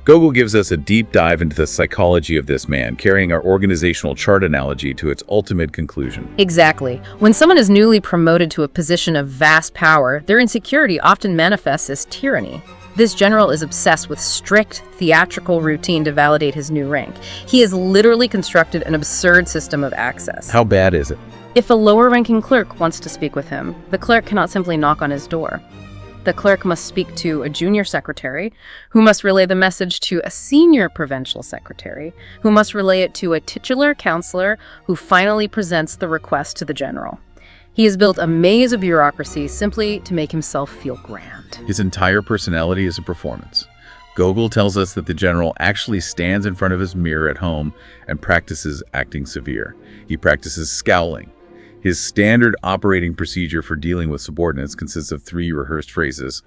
Gogol gives us a deep dive into the psychology of this man, carrying our organizational chart analogy to its ultimate conclusion. Exactly. When someone is newly promoted to a position of vast power, their insecurity often manifests as tyranny. This general is obsessed with strict, theatrical routine to validate his new rank. He has literally constructed an absurd system of access. How bad is it? If a lower-ranking clerk wants to speak with him, the clerk cannot simply knock on his door. The clerk must speak to a junior secretary, who must relay the message to a senior provincial secretary, who must relay it to a titular counselor, who finally presents the request to the general. He has built a maze of bureaucracy simply to make himself feel grand. His entire personality is a performance. Gogol tells us that the general actually stands in front of his mirror at home and practices acting severe. He practices scowling. His standard operating procedure for dealing with subordinates consists of 3 rehearsed phrases.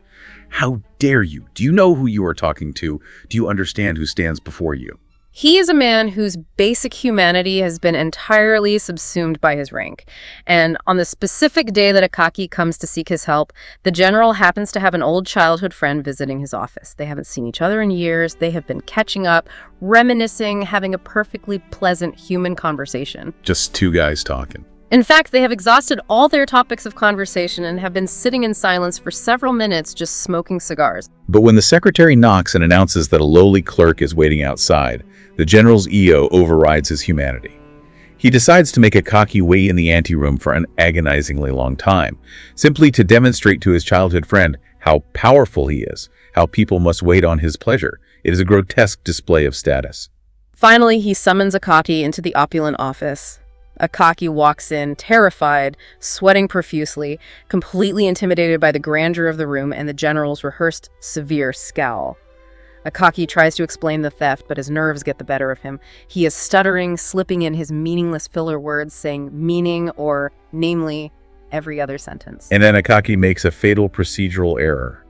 How dare you? Do you know who you are talking to? Do you understand who stands before you? He is a man whose basic humanity has been entirely subsumed by his rank. And on the specific day that Akaky comes to seek his help, the general happens to have an old childhood friend visiting his office. They haven't seen each other in years. They have been catching up, reminiscing, having a perfectly pleasant human conversation. Just 2 guys talking. In fact, they have exhausted all their topics of conversation and have been sitting in silence for several minutes just smoking cigars. But when the secretary knocks and announces that a lowly clerk is waiting outside, the general's EO overrides his humanity. He decides to make Akaky wait in the anteroom for an agonizingly long time, simply to demonstrate to his childhood friend how powerful he is, how people must wait on his pleasure. It is a grotesque display of status. Finally, he summons Akaky into the opulent office. Akaky walks in, terrified, sweating profusely, completely intimidated by the grandeur of the room and the general's rehearsed severe scowl. Akaky tries to explain the theft, but his nerves get the better of him. He is stuttering, slipping in his meaningless filler words, saying meaning or namely every other sentence. And then Akaky makes a fatal procedural error.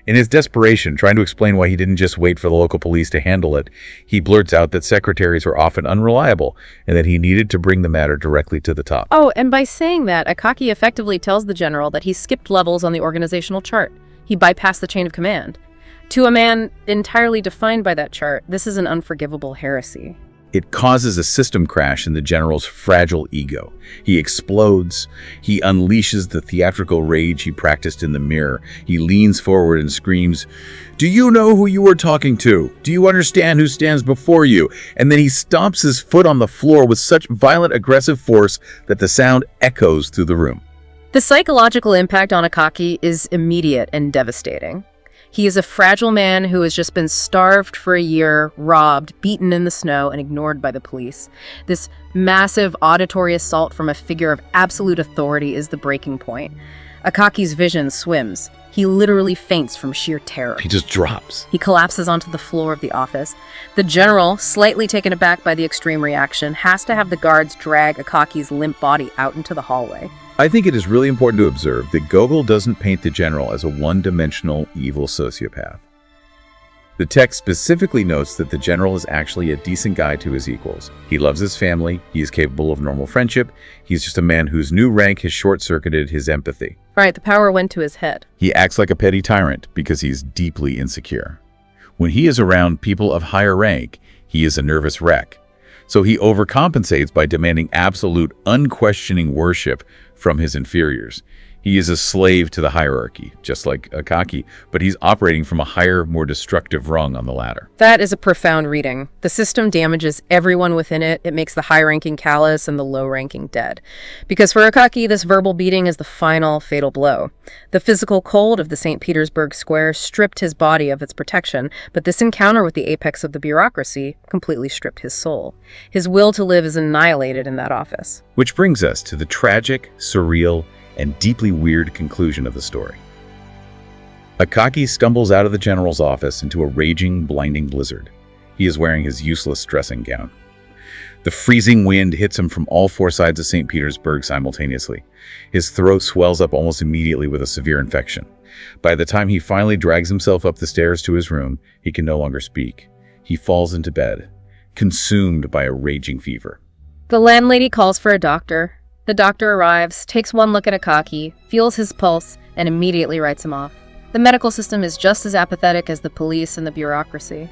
In his desperation, trying to explain why he didn't just wait for the local police to handle it, he blurts out that secretaries are often unreliable and that he needed to bring the matter directly to the top. Oh, and by saying that, Akaky effectively tells the general that he skipped levels on the organizational chart. He bypassed the chain of command. To a man entirely defined by that chart, this is an unforgivable heresy. It causes a system crash in the general's fragile ego. He explodes. He unleashes the theatrical rage he practiced in the mirror. He leans forward and screams, "Do you know who you are talking to? Do you understand who stands before you?" And then he stomps his foot on the floor with such violent, aggressive force that the sound echoes through the room. The psychological impact on Akaky is immediate and devastating. He is a fragile man who has just been starved for a year, robbed, beaten in the snow, and ignored by the police. This massive auditory assault from a figure of absolute authority is the breaking point. Akaky's vision swims. He literally faints from sheer terror. He just drops. He collapses onto the floor of the office. The general, slightly taken aback by the extreme reaction, has to have the guards drag Akaky's limp body out into the hallway. I think it is really important to observe that Gogol doesn't paint the general as a one-dimensional evil sociopath. The text specifically notes that the general is actually a decent guy to his equals. He loves his family, he is capable of normal friendship, he's just a man whose new rank has short-circuited his empathy. Right, the power went to his head. He acts like a petty tyrant because he's deeply insecure. When he is around people of higher rank, he is a nervous wreck. So he overcompensates by demanding absolute, unquestioning worship from his inferiors. He is a slave to the hierarchy, just like Akaky, but he's operating from a higher, more destructive rung on the ladder. That is a profound reading. The system damages everyone within it. It makes the high-ranking callous and the low-ranking dead. Because for Akaky, this verbal beating is the final fatal blow. The physical cold of the St. Petersburg square stripped his body of its protection, but this encounter with the apex of the bureaucracy completely stripped his soul. His will to live is annihilated in that office. Which brings us to the tragic, surreal, and deeply weird conclusion of the story. Akaky stumbles out of the general's office into a raging, blinding blizzard. He is wearing his useless dressing gown. The freezing wind hits him from all four sides of St. Petersburg simultaneously. His throat swells up almost immediately with a severe infection. By the time he finally drags himself up the stairs to his room, he can no longer speak. He falls into bed, consumed by a raging fever. The landlady calls for a doctor. The doctor arrives, takes one look at Akaky, feels his pulse, and immediately writes him off. The medical system is just as apathetic as the police and the bureaucracy.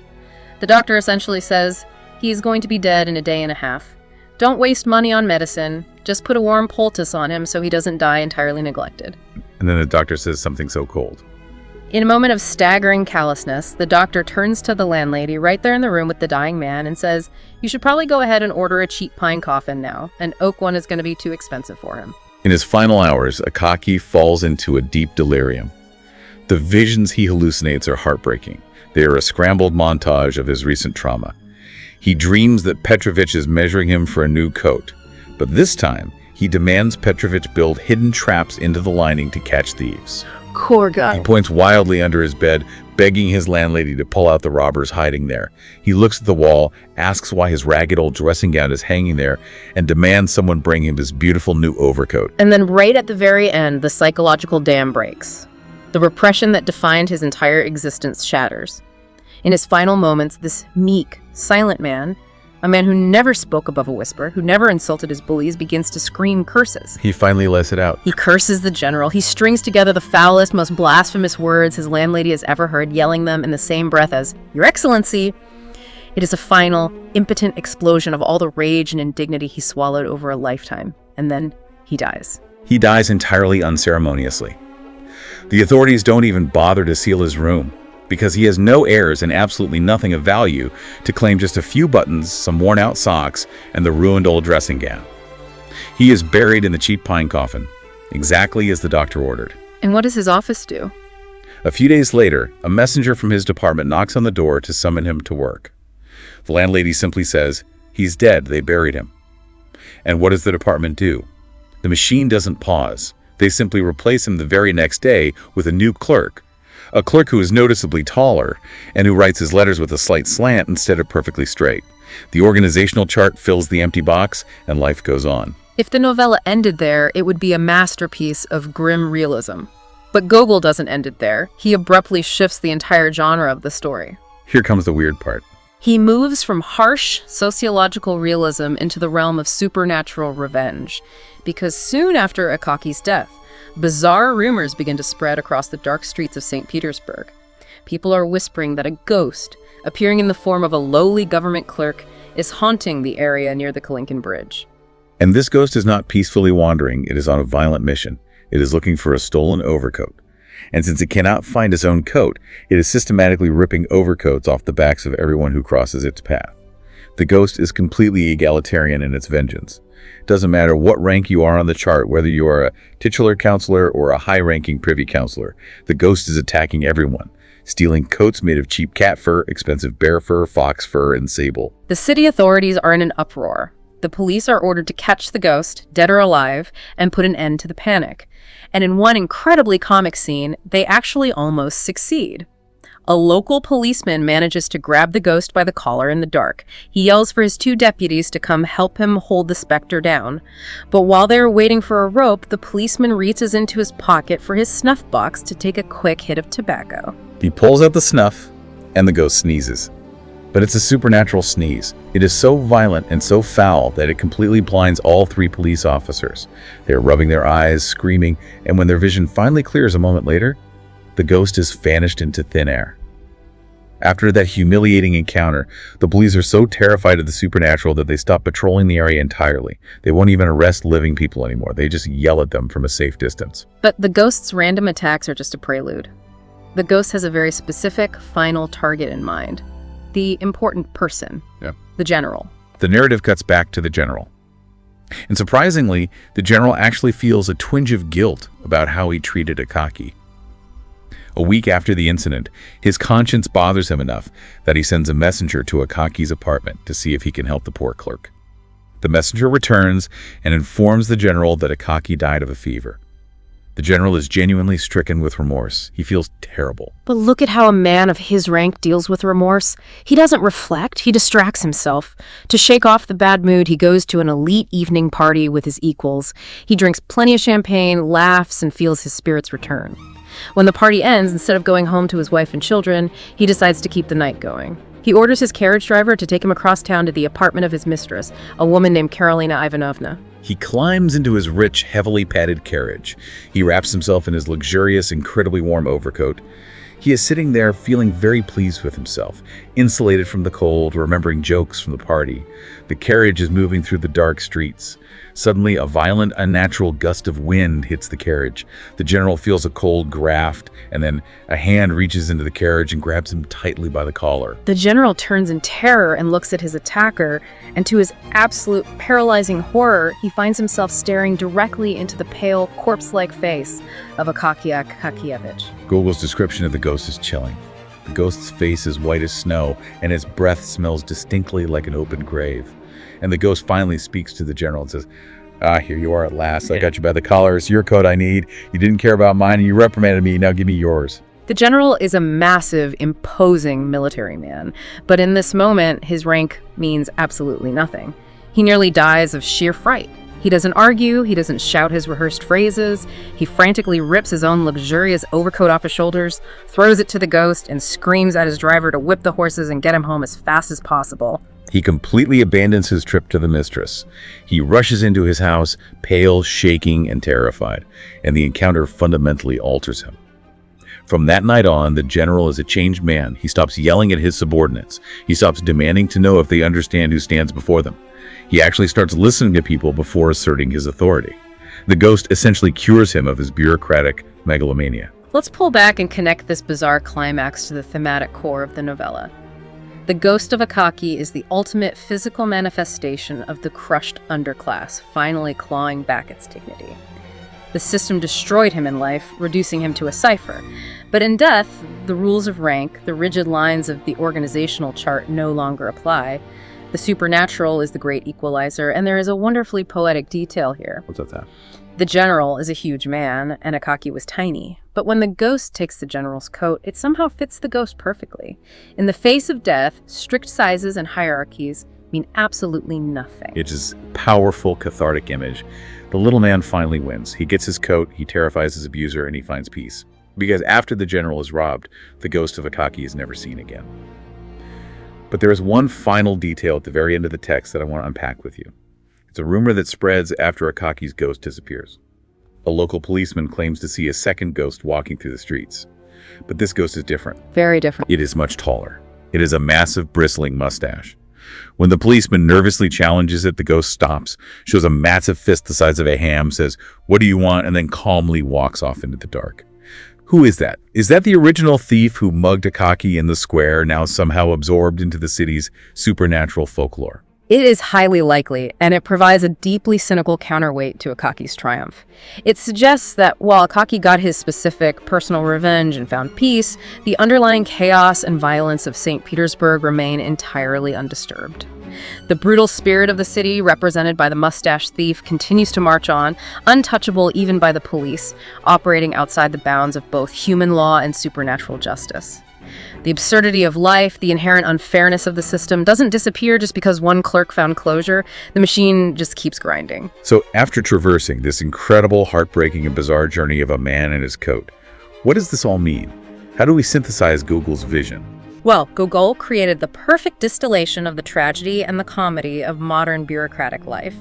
The doctor essentially says, he's going to be dead in a day and a half. Don't waste money on medicine. Just put a warm poultice on him so he doesn't die entirely neglected. And then the doctor says something so cold. In a moment of staggering callousness, the doctor turns to the landlady right there in the room with the dying man and says, "You should probably go ahead and order a cheap pine coffin now. An oak one is going to be too expensive for him." In his final hours, Akaky falls into a deep delirium. The visions he hallucinates are heartbreaking. They are a scrambled montage of his recent trauma. He dreams that Petrovich is measuring him for a new coat, but this time, he demands Petrovich build hidden traps into the lining to catch thieves. Poor guy. He points wildly under his bed, begging his landlady to pull out the robbers hiding there. He looks at the wall, asks why his ragged old dressing gown is hanging there, and demands someone bring him his beautiful new overcoat. And then right at the very end, the psychological dam breaks. The repression that defined his entire existence shatters. In his final moments, this meek, silent man, a man who never spoke above a whisper, who never insulted his bullies, begins to scream curses. He finally lets it out. He curses the general. He strings together the foulest, most blasphemous words his landlady has ever heard, yelling them in the same breath as, "Your Excellency!" It is a final, impotent explosion of all the rage and indignity he swallowed over a lifetime. And then he dies. He dies entirely unceremoniously. The authorities don't even bother to seal his room, because he has no heirs and absolutely nothing of value to claim just a few buttons, some worn-out socks, and the ruined old dressing gown. He is buried in the cheap pine coffin, exactly as the doctor ordered. And what does his office do? A few days later, a messenger from his department knocks on the door to summon him to work. The landlady simply says, "He's dead, they buried him." And what does the department do? The machine doesn't pause. They simply replace him the very next day with a new clerk. A clerk who is noticeably taller and who writes his letters with a slight slant instead of perfectly straight. The organizational chart fills the empty box and life goes on. If the novella ended there, it would be a masterpiece of grim realism. But Gogol doesn't end it there. He abruptly shifts the entire genre of the story. Here comes the weird part. He moves from harsh sociological realism into the realm of supernatural revenge, because soon after Akaki's death, bizarre rumors begin to spread across the dark streets of St. Petersburg. People are whispering that a ghost, appearing in the form of a lowly government clerk, is haunting the area near the Kalinkin Bridge. And this ghost is not peacefully wandering, it is on a violent mission. It is looking for a stolen overcoat. And since it cannot find its own coat, it is systematically ripping overcoats off the backs of everyone who crosses its path. The ghost is completely egalitarian in its vengeance. It doesn't matter what rank you are on the chart, whether you are a titular counselor or a high-ranking privy counselor, the ghost is attacking everyone, stealing coats made of cheap cat fur, expensive bear fur, fox fur, and sable. The city authorities are in an uproar. The police are ordered to catch the ghost, dead or alive, and put an end to the panic. And in one incredibly comic scene, they actually almost succeed. A local policeman manages to grab the ghost by the collar in the dark. He yells for his 2 deputies to come help him hold the specter down. But while they are waiting for a rope, the policeman reaches into his pocket for his snuff box to take a quick hit of tobacco. He pulls out the snuff, and the ghost sneezes. But it's a supernatural sneeze. It is so violent and so foul that it completely blinds all 3 police officers. They are rubbing their eyes, screaming, and when their vision finally clears a moment later, the ghost is vanished into thin air. After that humiliating encounter, the police are so terrified of the supernatural that they stop patrolling the area entirely. They won't even arrest living people anymore. They just yell at them from a safe distance. But the ghost's random attacks are just a prelude. The ghost has a very specific, final target in mind. The important person. The general. The narrative cuts back to the general. And surprisingly, the general actually feels a twinge of guilt about how he treated Akaky. A week after the incident, his conscience bothers him enough that he sends a messenger to Akaki's apartment to see if he can help the poor clerk. The messenger returns and informs the general that Akaky died of a fever. The general is genuinely stricken with remorse. He feels terrible. But look at how a man of his rank deals with remorse. He doesn't reflect, he distracts himself. To shake off the bad mood, he goes to an elite evening party with his equals. He drinks plenty of champagne, laughs, and feels his spirits return. When the party ends, instead of going home to his wife and children, he decides to keep the night going. He orders his carriage driver to take him across town to the apartment of his mistress, a woman named Karolina Ivanovna. He climbs into his rich, heavily padded carriage. He wraps himself in his luxurious, incredibly warm overcoat. He is sitting there feeling very pleased with himself, insulated from the cold, remembering jokes from the party. The carriage is moving through the dark streets. Suddenly, a violent, unnatural gust of wind hits the carriage. The general feels a cold draft, and then a hand reaches into the carriage and grabs him tightly by the collar. The general turns in terror and looks at his attacker, and to his absolute paralyzing horror, he finds himself staring directly into the pale, corpse-like face of Akaky Akakievich. Gogol's description of the ghost is chilling. The ghost's face is white as snow, and its breath smells distinctly like an open grave. And the ghost finally speaks to the general and says, here you are at last. I got you by the collar. It's your coat I need. You didn't care about mine, and you reprimanded me. Now give me yours. The general is a massive, imposing military man, but in this moment, his rank means absolutely nothing. He nearly dies of sheer fright. He doesn't argue, he doesn't shout his rehearsed phrases, he frantically rips his own luxurious overcoat off his shoulders, throws it to the ghost, and screams at his driver to whip the horses and get him home as fast as possible. He completely abandons his trip to the mistress. He rushes into his house, pale, shaking, and terrified, and the encounter fundamentally alters him. From that night on, the general is a changed man. He stops yelling at his subordinates. He stops demanding to know if they understand who stands before them. He actually starts listening to people before asserting his authority. The ghost essentially cures him of his bureaucratic megalomania. Let's pull back and connect this bizarre climax to the thematic core of the novella. The ghost of Akaky is the ultimate physical manifestation of the crushed underclass, finally clawing back its dignity. The system destroyed him in life, reducing him to a cipher. But in death, the rules of rank, the rigid lines of the organizational chart no longer apply. The supernatural is the great equalizer, and there is a wonderfully poetic detail here. What's up with that? The general is a huge man, and Akaky was tiny. But when the ghost takes the general's coat, it somehow fits the ghost perfectly. In the face of death, strict sizes and hierarchies mean absolutely nothing. It's this powerful, cathartic image. The little man finally wins. He gets his coat, he terrifies his abuser, and he finds peace. Because after the general is robbed, the ghost of Akaky is never seen again. But there is one final detail at the very end of the text that I want to unpack with you. It's a rumor that spreads after Akaky's ghost disappears. A local policeman claims to see a second ghost walking through the streets. But this ghost is different. Very different. It is much taller. It has a massive, bristling mustache. When the policeman nervously challenges it, the ghost stops, shows a massive fist the size of a ham, says, "What do you want?" and then calmly walks off into the dark. Who is that? Is that the original thief who mugged Akaky in the square, now somehow absorbed into the city's supernatural folklore? It is highly likely, and it provides a deeply cynical counterweight to Akaky's triumph. It suggests that while Akaky got his specific personal revenge and found peace, the underlying chaos and violence of St. Petersburg remain entirely undisturbed. The brutal spirit of the city, represented by the mustache thief, continues to march on, untouchable even by the police, operating outside the bounds of both human law and supernatural justice. The absurdity of life, the inherent unfairness of the system doesn't disappear just because one clerk found closure. The machine just keeps grinding. So after traversing this incredible, heartbreaking, and bizarre journey of a man and his coat, what does this all mean? How do we synthesize Gogol's vision? Well, Gogol created the perfect distillation of the tragedy and the comedy of modern bureaucratic life.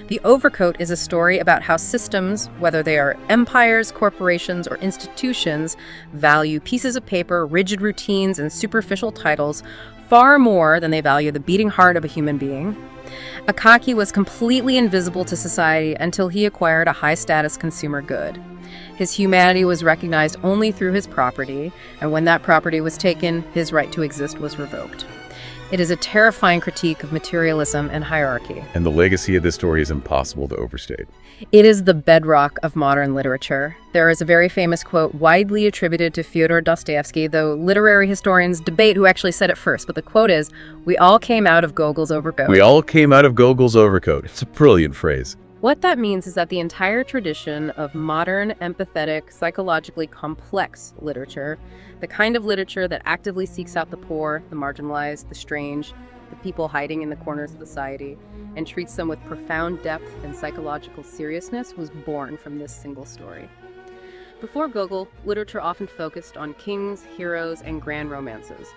The Overcoat is a story about how systems, whether they are empires, corporations, or institutions, value pieces of paper, rigid routines, and superficial titles far more than they value the beating heart of a human being. Akaky was completely invisible to society until he acquired a high-status consumer good. His humanity was recognized only through his property, and when that property was taken, his right to exist was revoked. It is a terrifying critique of materialism and hierarchy. And the legacy of this story is impossible to overstate. It is the bedrock of modern literature. There is a very famous quote widely attributed to Fyodor Dostoevsky, though literary historians debate who actually said it first. But the quote is, "We all came out of Gogol's Overcoat." We all came out of Gogol's Overcoat. It's a brilliant phrase. What that means is that the entire tradition of modern, empathetic, psychologically complex literature, the kind of literature that actively seeks out the poor, the marginalized, the strange, the people hiding in the corners of society, and treats them with profound depth and psychological seriousness, was born from this single story. Before Gogol, literature often focused on kings, heroes, and grand romances.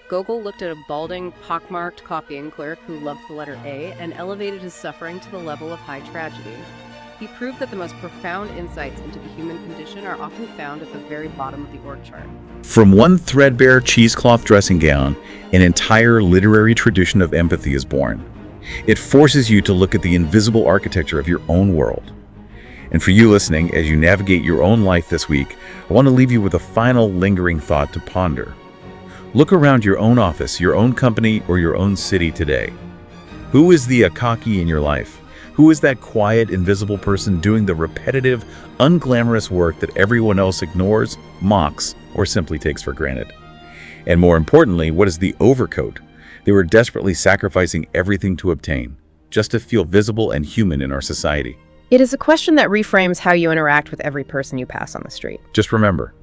Gogol looked at a balding, pockmarked copying clerk who loved the letter A and elevated his suffering to the level of high tragedy. He proved that the most profound insights into the human condition are often found at the very bottom of the org chart. From one threadbare cheesecloth dressing gown, an entire literary tradition of empathy is born. It forces you to look at the invisible architecture of your own world. And for you listening, as you navigate your own life this week, I want to leave you with a final lingering thought to ponder. Look around your own office, your own company, or your own city today. Who is the Akaky in your life? Who is that quiet, invisible person doing the repetitive, unglamorous work that everyone else ignores, mocks, or simply takes for granted? And more importantly, what is the Overcoat they were desperately sacrificing everything to obtain, just to feel visible and human in our society? It is a question that reframes how you interact with every person you pass on the street. Just remember,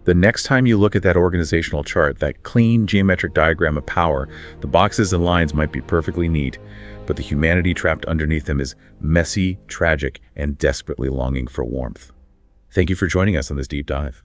the next time you look at that organizational chart, that clean geometric diagram of power, the boxes and lines might be perfectly neat, but the humanity trapped underneath them is messy, tragic, and desperately longing for warmth. Thank you for joining us on this deep dive.